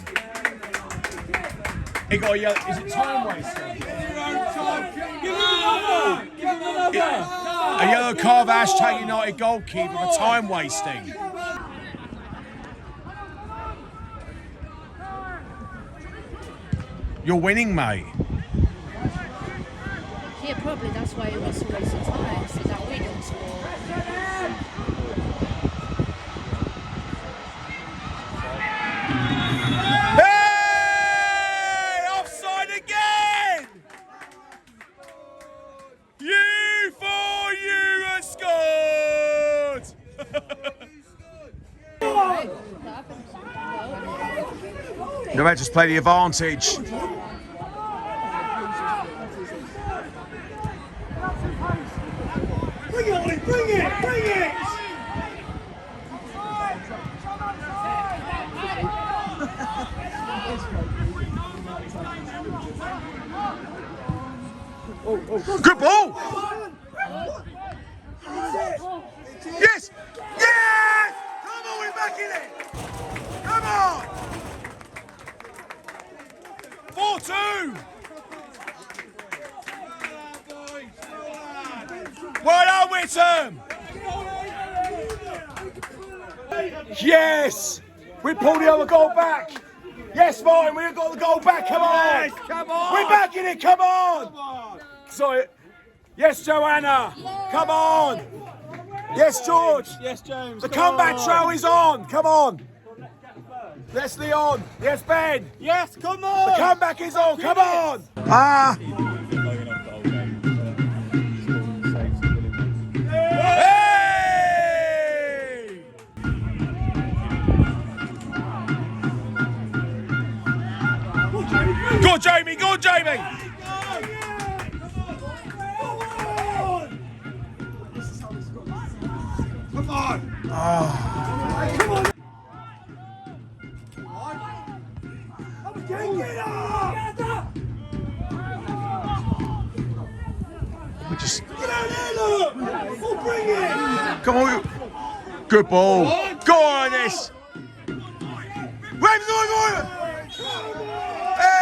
He got a yellow. Is it time wasting? A yellow card for hashtag United goalkeeper for time wasting. You're winning, mate. Yeah, probably that's why he wants to waste his time, so that we don't score. Hey! Offside again! You for you have scored! The Reds play the advantage. Bring it, Ollie, bring it, bring it! Good ball! Yes! Yes! Come on, we're back in it! Come on! 4-2! Well done, Witham! Yes! We pulled the other goal back! Yes, Martin, we've got the goal back, come on! Come on! We're back in it, come on! Sorry. Yes, Joanna! Come on! Yes, George! Yes, James! The comeback trail is on! Come on! Yes, Leon! Yes, Ben! Yes, come on! The comeback is on! Come on! Ah! Hey! Go on, Jamie! Go on, Jamie! Come on! Oh. Come on! We just get out there, look! We'll bring it! Come on! Good ball! Go on, this! Rams on! Hey!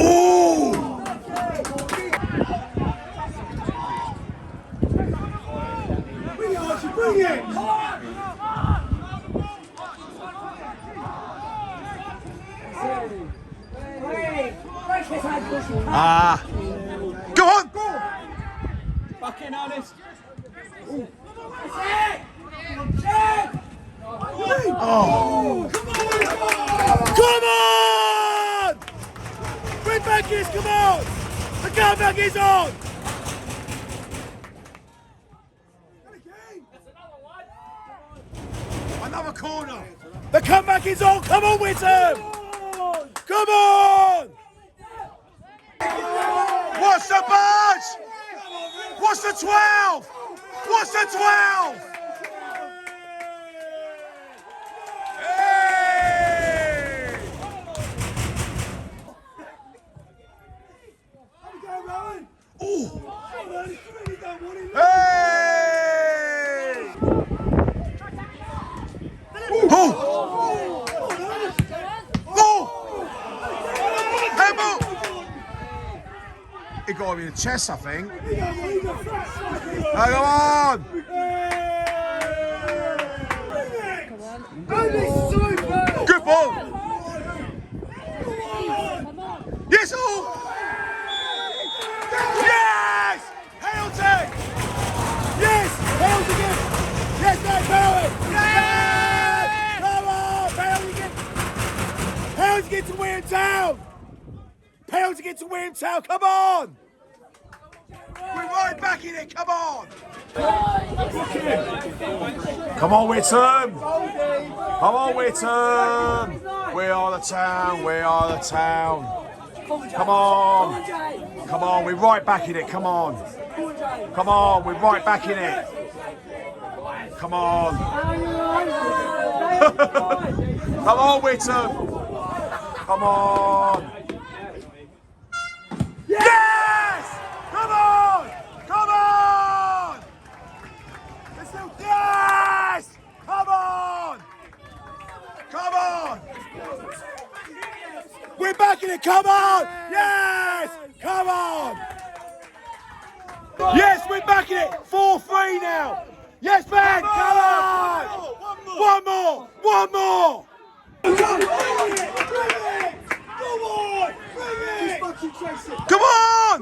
Oh! Bring it, Archie, bring it! Ah! Go on! Back in, Ernest. Oh! Come on! Bring back this, come on! The comeback is on! Another corner! The comeback is on! Come on, Witham! Come on! What's the buzz? What's the 12? What's the 12? Hey! Ooh! Hey! Oh! Oh! Hey, move! It got him in the chest, I think. Come on! Good ball! Yes, all! Yes! Penalty! Yes! Penalty again! Yes, that's penalty! Yes! Come on! Penalty again! Penalty again to Witham Town! Penalty again to Witham Town! Come on! We're right back in it! Come on! Come on, Witham! Come on, Witham! We are the town, we are the town. Come on! Come on, we're right back in it, come on! Come on, we're right back in it! Come on! Come on, Witham! Come on! Yes! Come on! Come on! Let's do yes! Come on! Come on! We're back in it, come on! Yes! Come on! Yes, we're back in it! 4-3 now! Yes, man! Come on! One more! One more! Come on!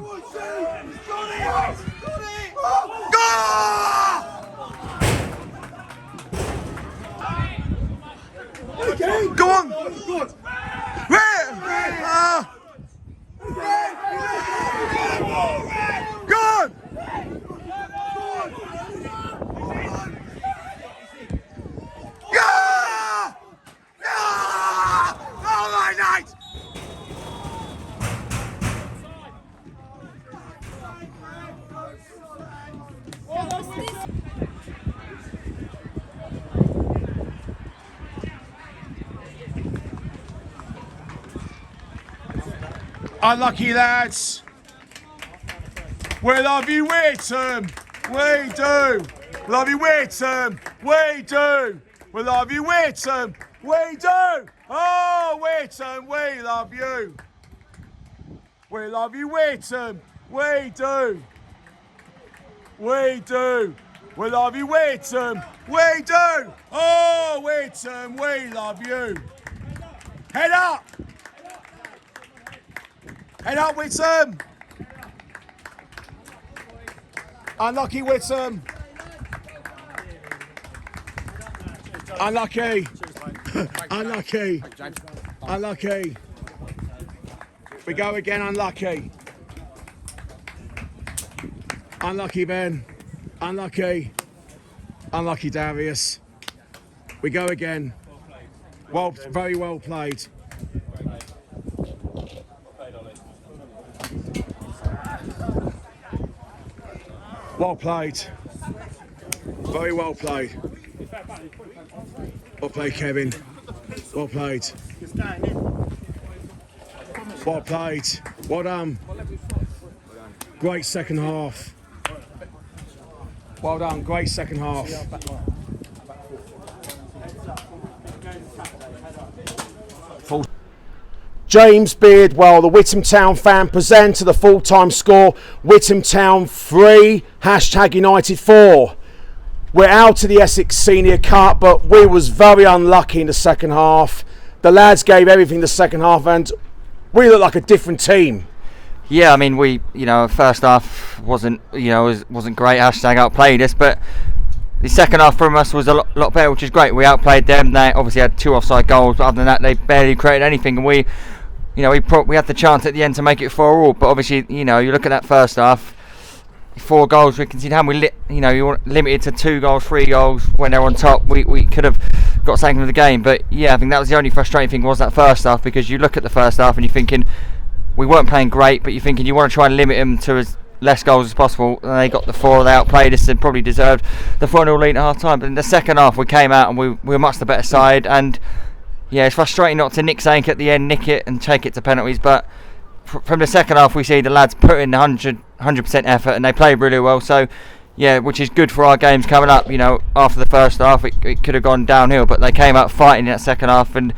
Go on! Good! Yeah! Oh my night! Unlucky lads. We love you, Witham. We do. We love you, Witham. We do. We love you, Witham. We do. Oh, Witham, we love you. We love you, Witham. We do. We do. We love you, Witham. We do. Oh, Witham, we love you. Head up. Head up, Witham. Unlucky, Witham. Unlucky. Unlucky. Unlucky. We go again, unlucky. Unlucky, Ben. Unlucky. Unlucky, Darius. We go again. Well, very well played. Well played. Very well played. Well played, Kevin. Well played. Well played. Well done. Great second half. Well done. Great second half. James Beardwell, the Witham Town fan, presenter, the full-time score, Witham Town 3, #United 4. We're out of the Essex Senior Cup, but we was very unlucky in the second half. The lads gave everything the second half, and we looked like a different team. Yeah, I mean, we, first half wasn't great. Outplayed us, but the second half from us was a lot better, which is great. We outplayed them. They obviously had 2 offside goals, but other than that, they barely created anything, and we had the chance at the end to make it 4-4. But obviously, you look at that first half, 4 goals we conceded. How we you limited to 2 goals, 3 goals when they're on top. We could have got something from the game, but yeah, I think that was the only frustrating thing was that first half, because you look at the first half and you're thinking we weren't playing great, but you're thinking you want to try and limit them to as less goals as possible, and they got the 4. They outplayed us and probably deserved the 4-0 lead at half time. But in the second half we came out and we were much the better side, and yeah, it's frustrating not to nick something at the end, nick it and take it to penalties, but from the second half we see the lads put in 100% effort and they played really well, so yeah, which is good for our games coming up. After the first half it could have gone downhill, but they came out fighting in that second half, and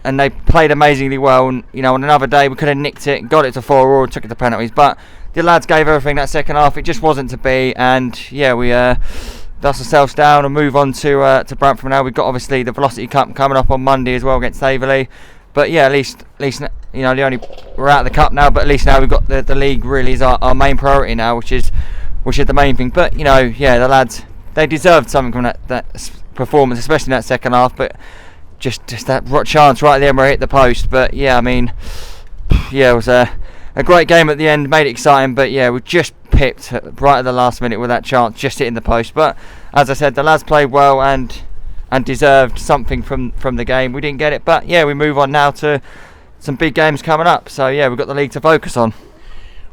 they played amazingly well, and on another day we could have nicked it, got it to 4-4 and took it to penalties, but the lads gave everything that second half. It just wasn't to be, and yeah, we dust ourselves down and move on to Brantford now. We've got obviously the Velocity Cup coming up on Monday as well against Averley, but yeah, at least we're out of the cup now, but at least now we've got the league really is our main priority now, which is the main thing. But the lads, they deserved something from that performance, especially in that second half, but just that chance right at the end where it hit the post. But yeah, I mean, yeah, it was a great game at the end, made it exciting, but yeah, we just pipped right at the last minute with that chance just hitting the post. But as I said, the lads played well and deserved something from the game. We didn't get it, but yeah, we move on now to some big games coming up, so yeah, we've got the league to focus on.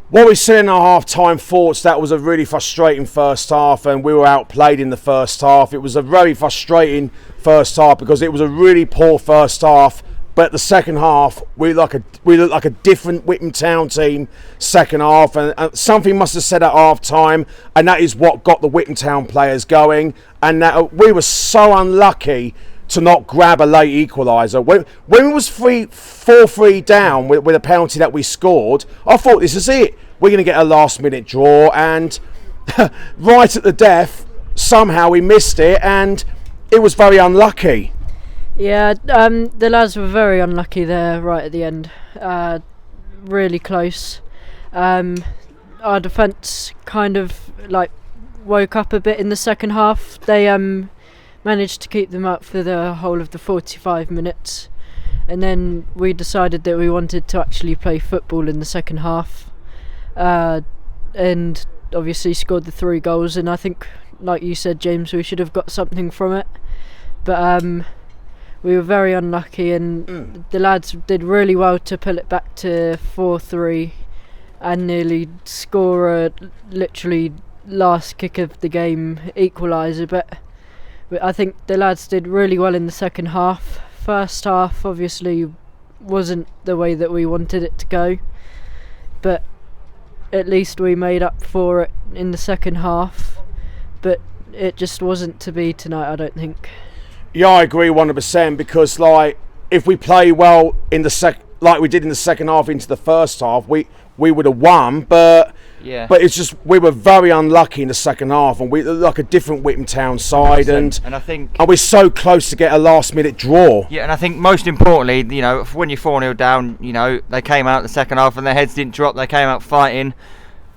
What we said in our half-time thoughts, that was a really frustrating first half, and we were outplayed in the first half. It was a very frustrating first half because it was a really poor first half But the second half, we look like a different Witham Town team. Second half, and something must have said at half time, and that is what got the Witham Town players going. And that we were so unlucky to not grab a late equaliser. When it was 4-3 down with a penalty that we scored, I thought this is it. We're going to get a last-minute draw, and right at the death, somehow we missed it, and it was very unlucky. Yeah, the lads were very unlucky there right at the end. Really close. Our defence kind of like woke up a bit in the second half. They managed to keep them up for the whole of the 45 minutes, and then we decided that we wanted to actually play football in the second half, and obviously scored the 3 goals. And I think, like you said, James, we should have got something from it, but we were very unlucky, and the lads did really well to pull it back to 4-3 and nearly score a literally last kick of the game equaliser. But I think the lads did really well in the second half. First half obviously wasn't the way that we wanted it to go, but at least we made up for it in the second half. But it just wasn't to be tonight, I don't think. Yeah, I agree 100%, because like if we play well in the like we did in the second half into the first half, we would have won. But it's just we were very unlucky in the second half, and we looked like a different Witham Town side, and I think we're so close to get a last-minute draw. Yeah, and I think most importantly, you know, when you're 4-0 down, you know, they came out the second half and their heads didn't drop. They came out fighting.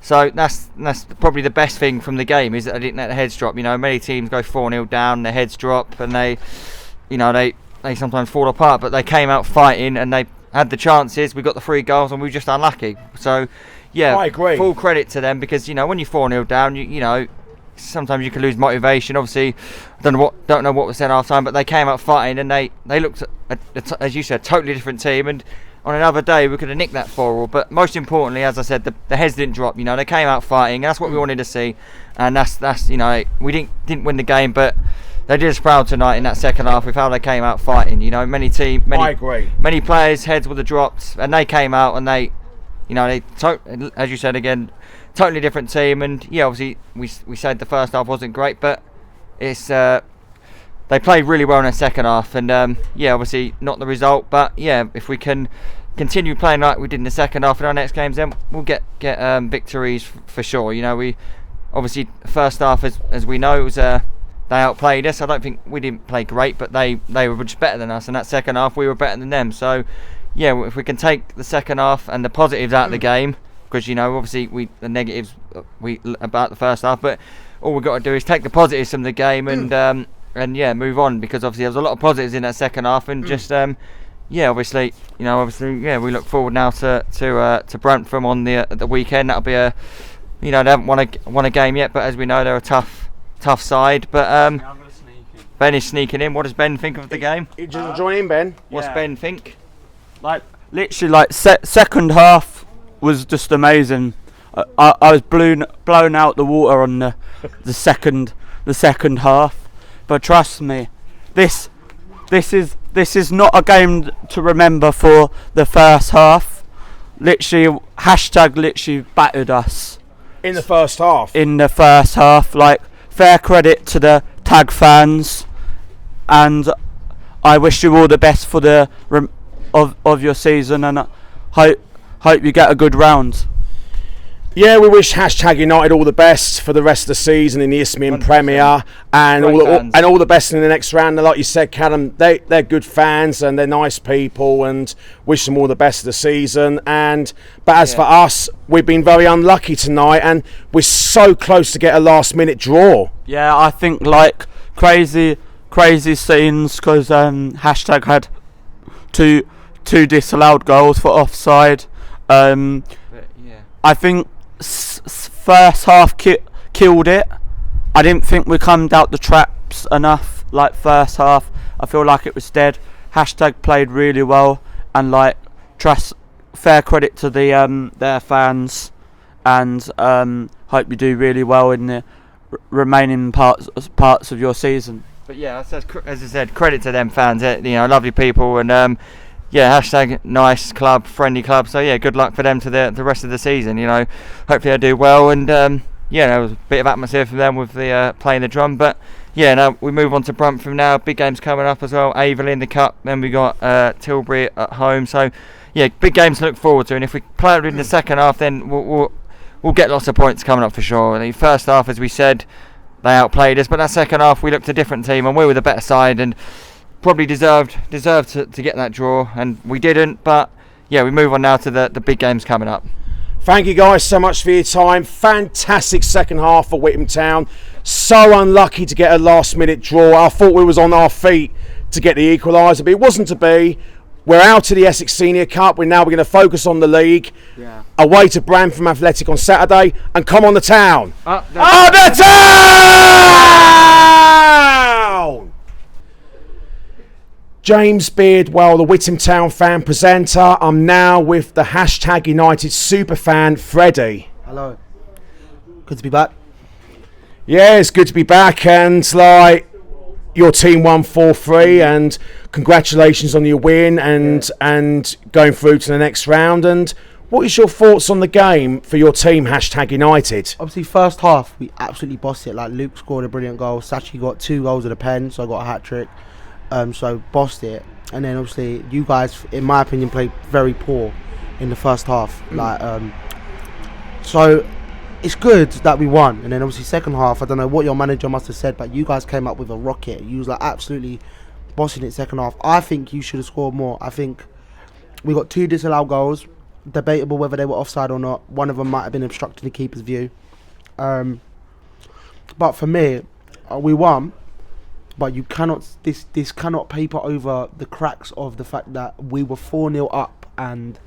So that's probably the best thing from the game, is that they didn't let their heads drop. You know, many teams go 4-0 down, their heads drop, and they sometimes fall apart. But they came out fighting, and they had the chances. We got the 3 goals, and we were just unlucky. So, yeah, I agree. Full credit to them, because you know when you're 4-0 down, you know sometimes you can lose motivation. Obviously, don't know what was said half time, but they came out fighting, and they looked as you said, totally different team. And on another day, we could have nicked that 4-4, but most importantly, as I said, the heads didn't drop. You know, they came out fighting, and that's what we wanted to see. And that's you know, we didn't win the game, but they did us proud tonight in that second half with how they came out fighting. You know, I agree. Many players' heads would have dropped, and they came out and they, you know, as you said again, totally different team. And yeah, obviously we said the first half wasn't great, but it's they played really well in the second half, and yeah, obviously not the result, but yeah, if we can continue playing like we did in the second half in our next games, then we'll get victories for sure. You know, we obviously first half, as we know, it was they outplayed us. I don't think we didn't play great, but they were just better than us, and that second half we were better than them. So yeah, if we can take the second half and the positives out of the game, because you know obviously the negatives about the first half, but all we've got to do is take the positives from the game and yeah, move on, because obviously there was a lot of positives in that second half, and just yeah, obviously yeah, we look forward now to Brantford on the weekend. That'll be you know, they haven't won a game yet, but as we know, they're a tough side. But Ben is sneaking in. What does Ben think of the game? You just join in, Ben. What's Ben think? Like literally, like second half was just amazing. I was blown out the water on the second half. But trust me, this is not a game to remember for the first half. Literally, literally battered us. In the first half? In the first half. Like, fair credit to the Tag fans. And I wish you all the best for the of your season, and hope you get a good round. Yeah, we wish #United all the best for the rest of the season in the Isthmian Premier, and all the best in the next round. And like you said, Callum, they're good fans and they're nice people, and wish them all the best of the season. But as for us, we've been very unlucky tonight, and we're so close to get a last-minute draw. Yeah, I think like crazy scenes, because #had two disallowed goals for offside. I think first half killed it. I didn't think we come out the traps enough. Like first half, I feel like it was dead. Played really well, and like fair credit to their fans, and hope you do really well in the remaining parts of your season. But yeah, as I said, credit to them fans. You know, lovely people, and yeah, hashtag nice club, friendly club. So yeah, good luck for them to the rest of the season. You know, hopefully they do well. And yeah, there was a bit of atmosphere for them with the playing the drum. But yeah, now we move on to Bruntham now. Big games coming up as well. Averley in the cup. Then we got Tilbury at home. So yeah, big games to look forward to. And if we play it in the second half, then we'll get lots of points coming up for sure. The first half, as we said, they outplayed us, but that second half we looked a different team and we were the better side and probably deserved to get that draw, and we didn't. But yeah, we move on now to the big games coming up. Thank you guys so much for your time. Fantastic second half for Witham Town. So unlucky to get a last minute draw. I thought we was on our feet to get the equaliser, but it wasn't to be. We're out of the Essex Senior Cup. We're going to focus on the league. Yeah. Away to Bruntham Athletic on Saturday, and come on the town. Up the town! James Beardwell, the Witham Town fan presenter. I'm now with the hashtag United superfan, Freddie. Hello. Good to be back. Yeah, it's good to be back, and like your team won 4-3, and congratulations on your win and going through to the next round. And what is your thoughts on the game for your team, hashtag United? Obviously, first half we absolutely bossed it. Like, Luke scored a brilliant goal. Sachi got 2 goals at a pen, so I got a hat trick. So bossed it, and then obviously you guys, in my opinion, played very poor in the first half. So it's good that we won, and then obviously second half, I don't know what your manager must have said, but you guys came up with a rocket. You was like absolutely bossing it second half. I think you should have scored more. I think we got 2 disallowed goals, debatable whether they were offside or not. One of them might have been obstructing the keeper's view, but for me, we won. But you cannot, this cannot paper over the cracks of the fact that we were 4-0 up, and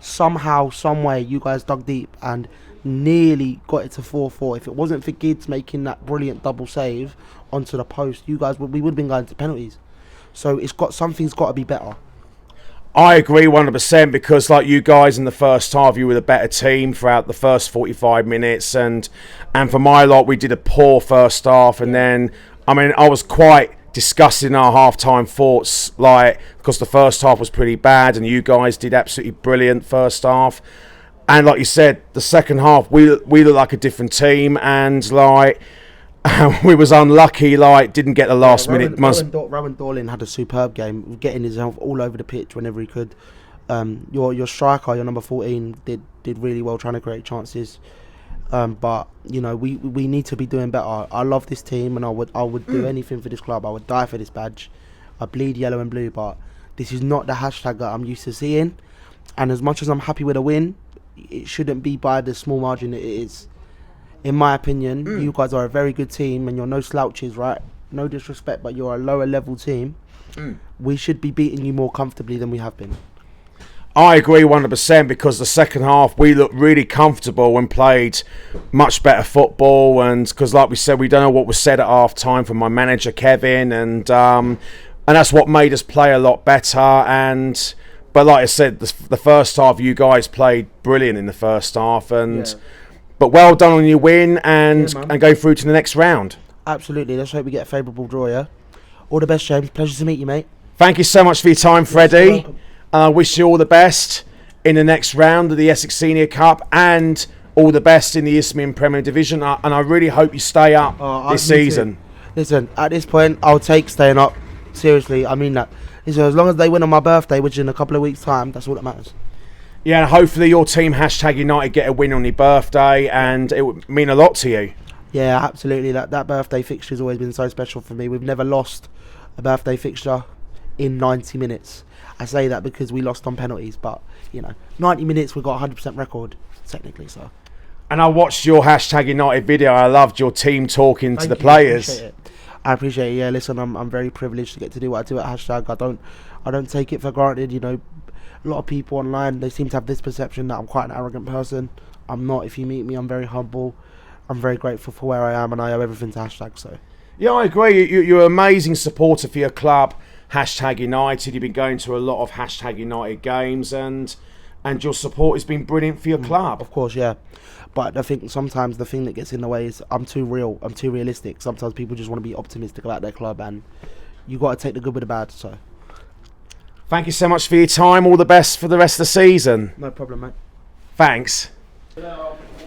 somehow, some way, you guys dug deep and nearly got it to 4-4. If it wasn't for Gids making that brilliant double save onto the post, we would have been going to penalties. So something's got to be better. I agree 100%, because like you guys in the first half, you were the better team throughout the first 45 minutes, and for my lot, we did a poor first half, and then I was quite disgusted in our half-time thoughts, because the first half was pretty bad, and you guys did absolutely brilliant first half. And like you said, the second half, we look like a different team, and we was unlucky, didn't get the last minute. Rowan Dorlin had a superb game, getting himself all over the pitch whenever he could. Your striker, your number 14, did really well trying to create chances. But you know, we need to be doing better. I love this team, and I would do anything for this club. I would die for this badge. I bleed yellow and blue, but this is not the hashtag that I'm used to seeing. And as much as I'm happy with a win, it shouldn't be by the small margin it is. In my opinion, you guys are a very good team, and you're no slouches, right? No disrespect, but you're a lower level team. We should be beating you more comfortably than we have been. I agree 100%, because the second half we looked really comfortable and played much better football, and because like we said, we don't know what was said at half time from my manager Kevin, and that's what made us play a lot better. But like I said, the first half you guys played brilliant in the first half, but well done on your win and go through to the next round. Absolutely, let's hope we get a favourable draw. Yeah, all the best, James. Pleasure to meet you, mate. Thank you so much for your time, Freddie. I wish you all the best in the next round of the Essex Senior Cup, and all the best in the Isthmian Premier Division. And I really hope you stay up this season. Listen, at this point, I'll take staying up. Seriously, I mean that. Listen, as long as they win on my birthday, which is in a couple of weeks' time, that's all that matters. Yeah, and hopefully your team, hashtag United, get a win on your birthday, and it would mean a lot to you. Yeah, absolutely. That birthday fixture has always been so special for me. We've never lost a birthday fixture in 90 minutes. I say that because we lost on penalties, but you know, 90 minutes we've got a 100% record technically. So, and I watched your hashtag United video. I loved your team talking to the players. I appreciate it. Yeah, listen, I'm very privileged to get to do what I do at hashtag. I don't take it for granted. You know, a lot of people online, they seem to have this perception that I'm quite an arrogant person. I'm not. If you meet me, I'm very humble. I'm very grateful for where I am, and I owe everything to hashtag. So, yeah, I agree. You're an amazing supporter for your club. Hashtag United. You've been going to a lot of hashtag United games, and your support has been brilliant for your club. Of course, yeah. But I think sometimes the thing that gets in the way is I'm too real. I'm too realistic. Sometimes people just want to be optimistic about their club, and you got to take the good with the bad. So, Thank you so much for your time. All the best for the rest of the season. No problem, mate. Thanks.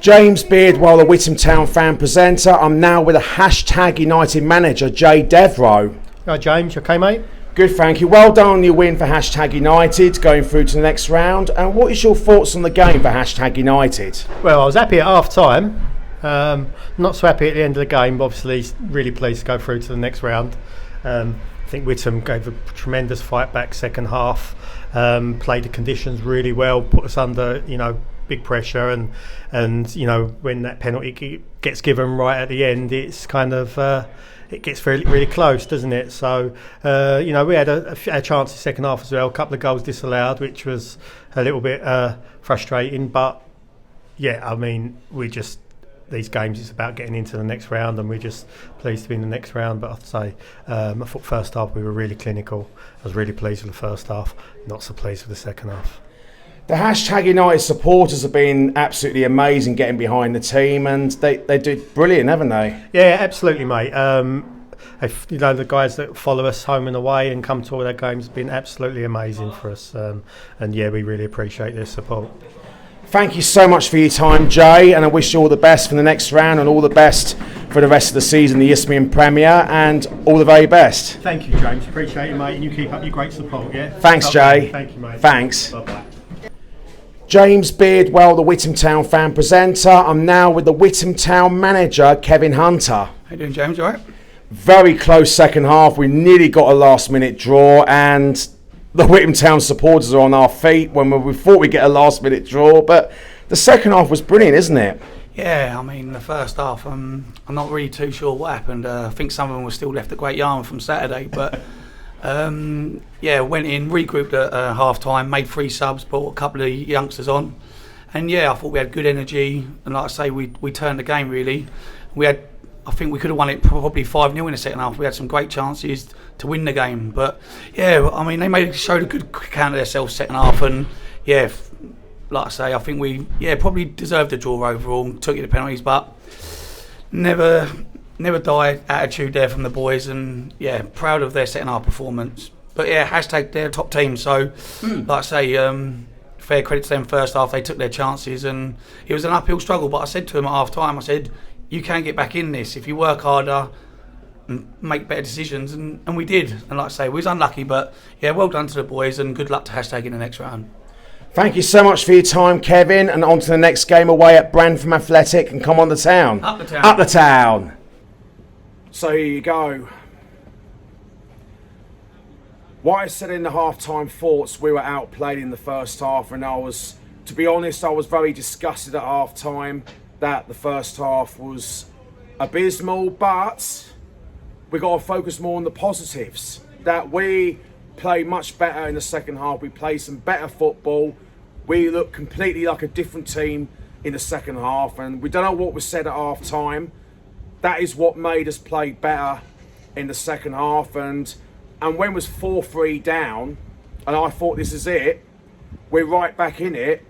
James Beardwell, the Witham Town fan presenter. I'm now with a hashtag United manager, Jay Devereaux. Hi James, you okay mate? Good, thank you. Well done on your win for hashtag United, going through to the next round. And what is your thoughts on the game for hashtag United? Well, I was happy at half time. Not so happy at the end of the game, but obviously really pleased to go through to the next round. I think Witham gave a tremendous fight back second half, played the conditions really well, put us under, big pressure, and when that penalty gets given right at the end, it's kind of it gets really close, doesn't it? So we had a chance in the second half as well, a couple of goals disallowed, which was a little bit frustrating, but these games, it's about getting into the next round, and we're just pleased to be in the next round. But I'd say I thought first half we were really clinical. I was really pleased with the first half, not so pleased with the second half. The hashtag United supporters have been absolutely amazing getting behind the team, and they did brilliant, haven't they? Yeah, absolutely, mate. The guys that follow us home and away and come to all their games have been absolutely amazing for us, and we really appreciate their support. Thank you so much for your time, Jay, and I wish you all the best for the next round and all the best for the rest of the season, the Isthmian Premier, and all the very best. Thank you, James. Appreciate it, mate, and you keep up your great support, yeah? Thanks, Jay. Thank you, mate. Thanks. Bye-bye. James Beardwell, the Witham Town fan presenter. I'm now with the Witham Town manager, Kevin Hunter. How you doing, James? You all right? Very close second half. We nearly got a last-minute draw, and the Witham Town supporters are on our feet when we thought we'd get a last-minute draw. But the second half was brilliant, isn't it? Yeah, I mean, the first half, I'm not really too sure what happened. I think some of them were still left at Great Yarmouth from Saturday, but... went in, regrouped at half-time, made 3 subs, brought a couple of youngsters on. And I thought we had good energy. And like I say, we turned the game, really. I think we could have won it probably 5-0 in the second half. We had some great chances to win the game. But, they showed a good account of themselves second half. And, like I say, I think we probably deserved a draw overall. Took it to penalties, but never die attitude there from the boys, and proud of their second half performance. But hashtag they're a top team, so like I say, fair credit to them. First half they took their chances, and it was an uphill struggle, but I said to them at half time, I said, you can get back in this if you work harder and make better decisions, and we did. And like I say, we was unlucky, but well done to the boys, and good luck to hashtag in the next round. Thank you so much for your time, Kevin, and on to the next game away at Brantham Athletic, and come on the town. Up the town. Up the town. So here you go. What I said in the half-time thoughts, we were outplayed in the first half, and to be honest, I was very disgusted at half-time that the first half was abysmal, but we got to focus more on the positives. That we played much better in the second half. We played some better football. We looked completely like a different team in the second half, and we don't know what was said at half-time. That is what made us play better in the second half, and when it was 4-3 down, and I thought this is it, we're right back in it,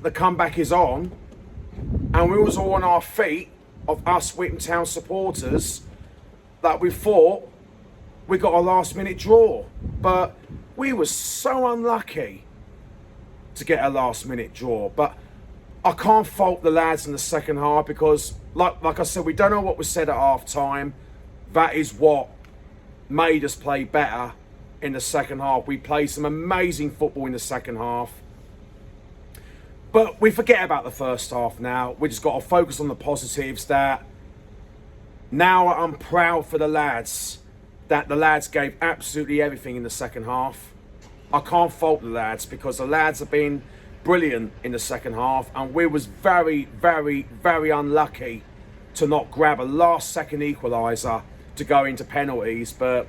the comeback is on, and we was all on our feet, of us Witham Town supporters, that we thought we got a last minute draw, but we were so unlucky to get a last minute draw. But I can't fault the lads in the second half, because like I said, we don't know what was said at half time. That is what made us play better in the second half. We played some amazing football in the second half, but we forget about the first half now. We just got to focus on the positives. That now I'm proud for the lads, that the lads gave absolutely everything in the second half. I can't fault the lads, because the lads have been brilliant in the second half, and we was very, very, very unlucky to not grab a last-second equaliser to go into penalties. But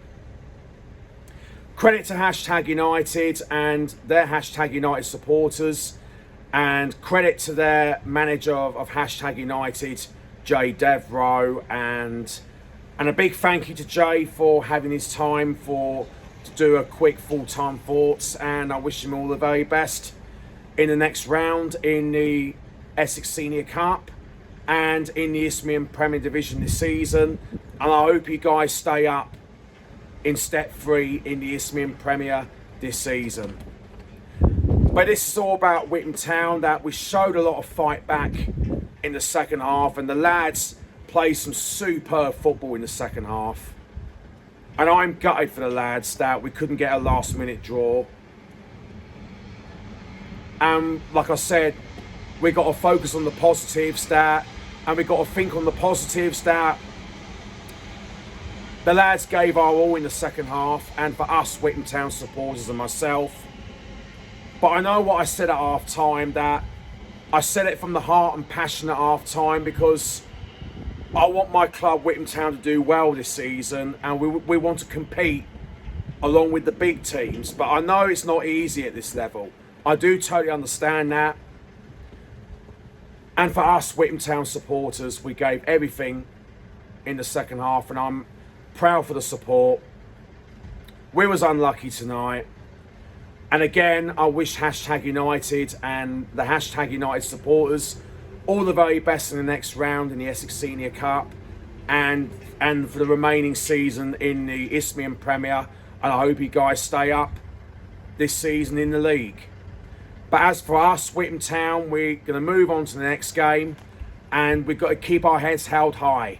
credit to hashtag United and their hashtag United supporters, and credit to their manager of hashtag United, Jay Devereaux, and a big thank you to Jay for having his time to do a quick full-time thoughts, and I wish him all the very best in the next round in the Essex Senior Cup and in the Isthmian Premier Division this season. And I hope you guys stay up in step 3 in the Isthmian Premier this season. But this is all about Witham Town, that we showed a lot of fight back in the second half, and the lads played some superb football in the second half. And I'm gutted for the lads that we couldn't get a last minute draw. And like I said, we got to focus on the positives and we got to think on the positives that the lads gave our all in the second half, and for us Witham Town supporters and myself. But I know what I said at half time, that I said it from the heart and passion at half time, because I want my club Witham Town to do well this season, and we want to compete along with the big teams. But I know it's not easy at this level. I do totally understand that. And for us Witham Town supporters, we gave everything in the second half, and I'm proud for the support. We was unlucky tonight. And again, I wish #United and the #United supporters all the very best in the next round in the Essex Senior Cup, and for the remaining season in the Isthmian Premier. And I hope you guys stay up this season in the league. But as for us, Witham Town, we're going to move on to the next game, and we've got to keep our heads held high.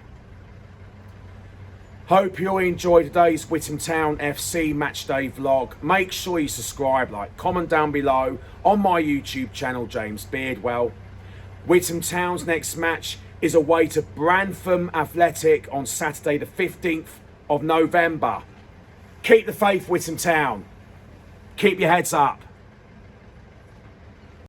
Hope you all enjoyed today's Witham Town FC matchday vlog. Make sure you subscribe, like, comment down below on my YouTube channel, James Beardwell. Witham Town's next match is away to Brantham Athletic on Saturday the 15th of November. Keep the faith, Witham Town. Keep your heads up.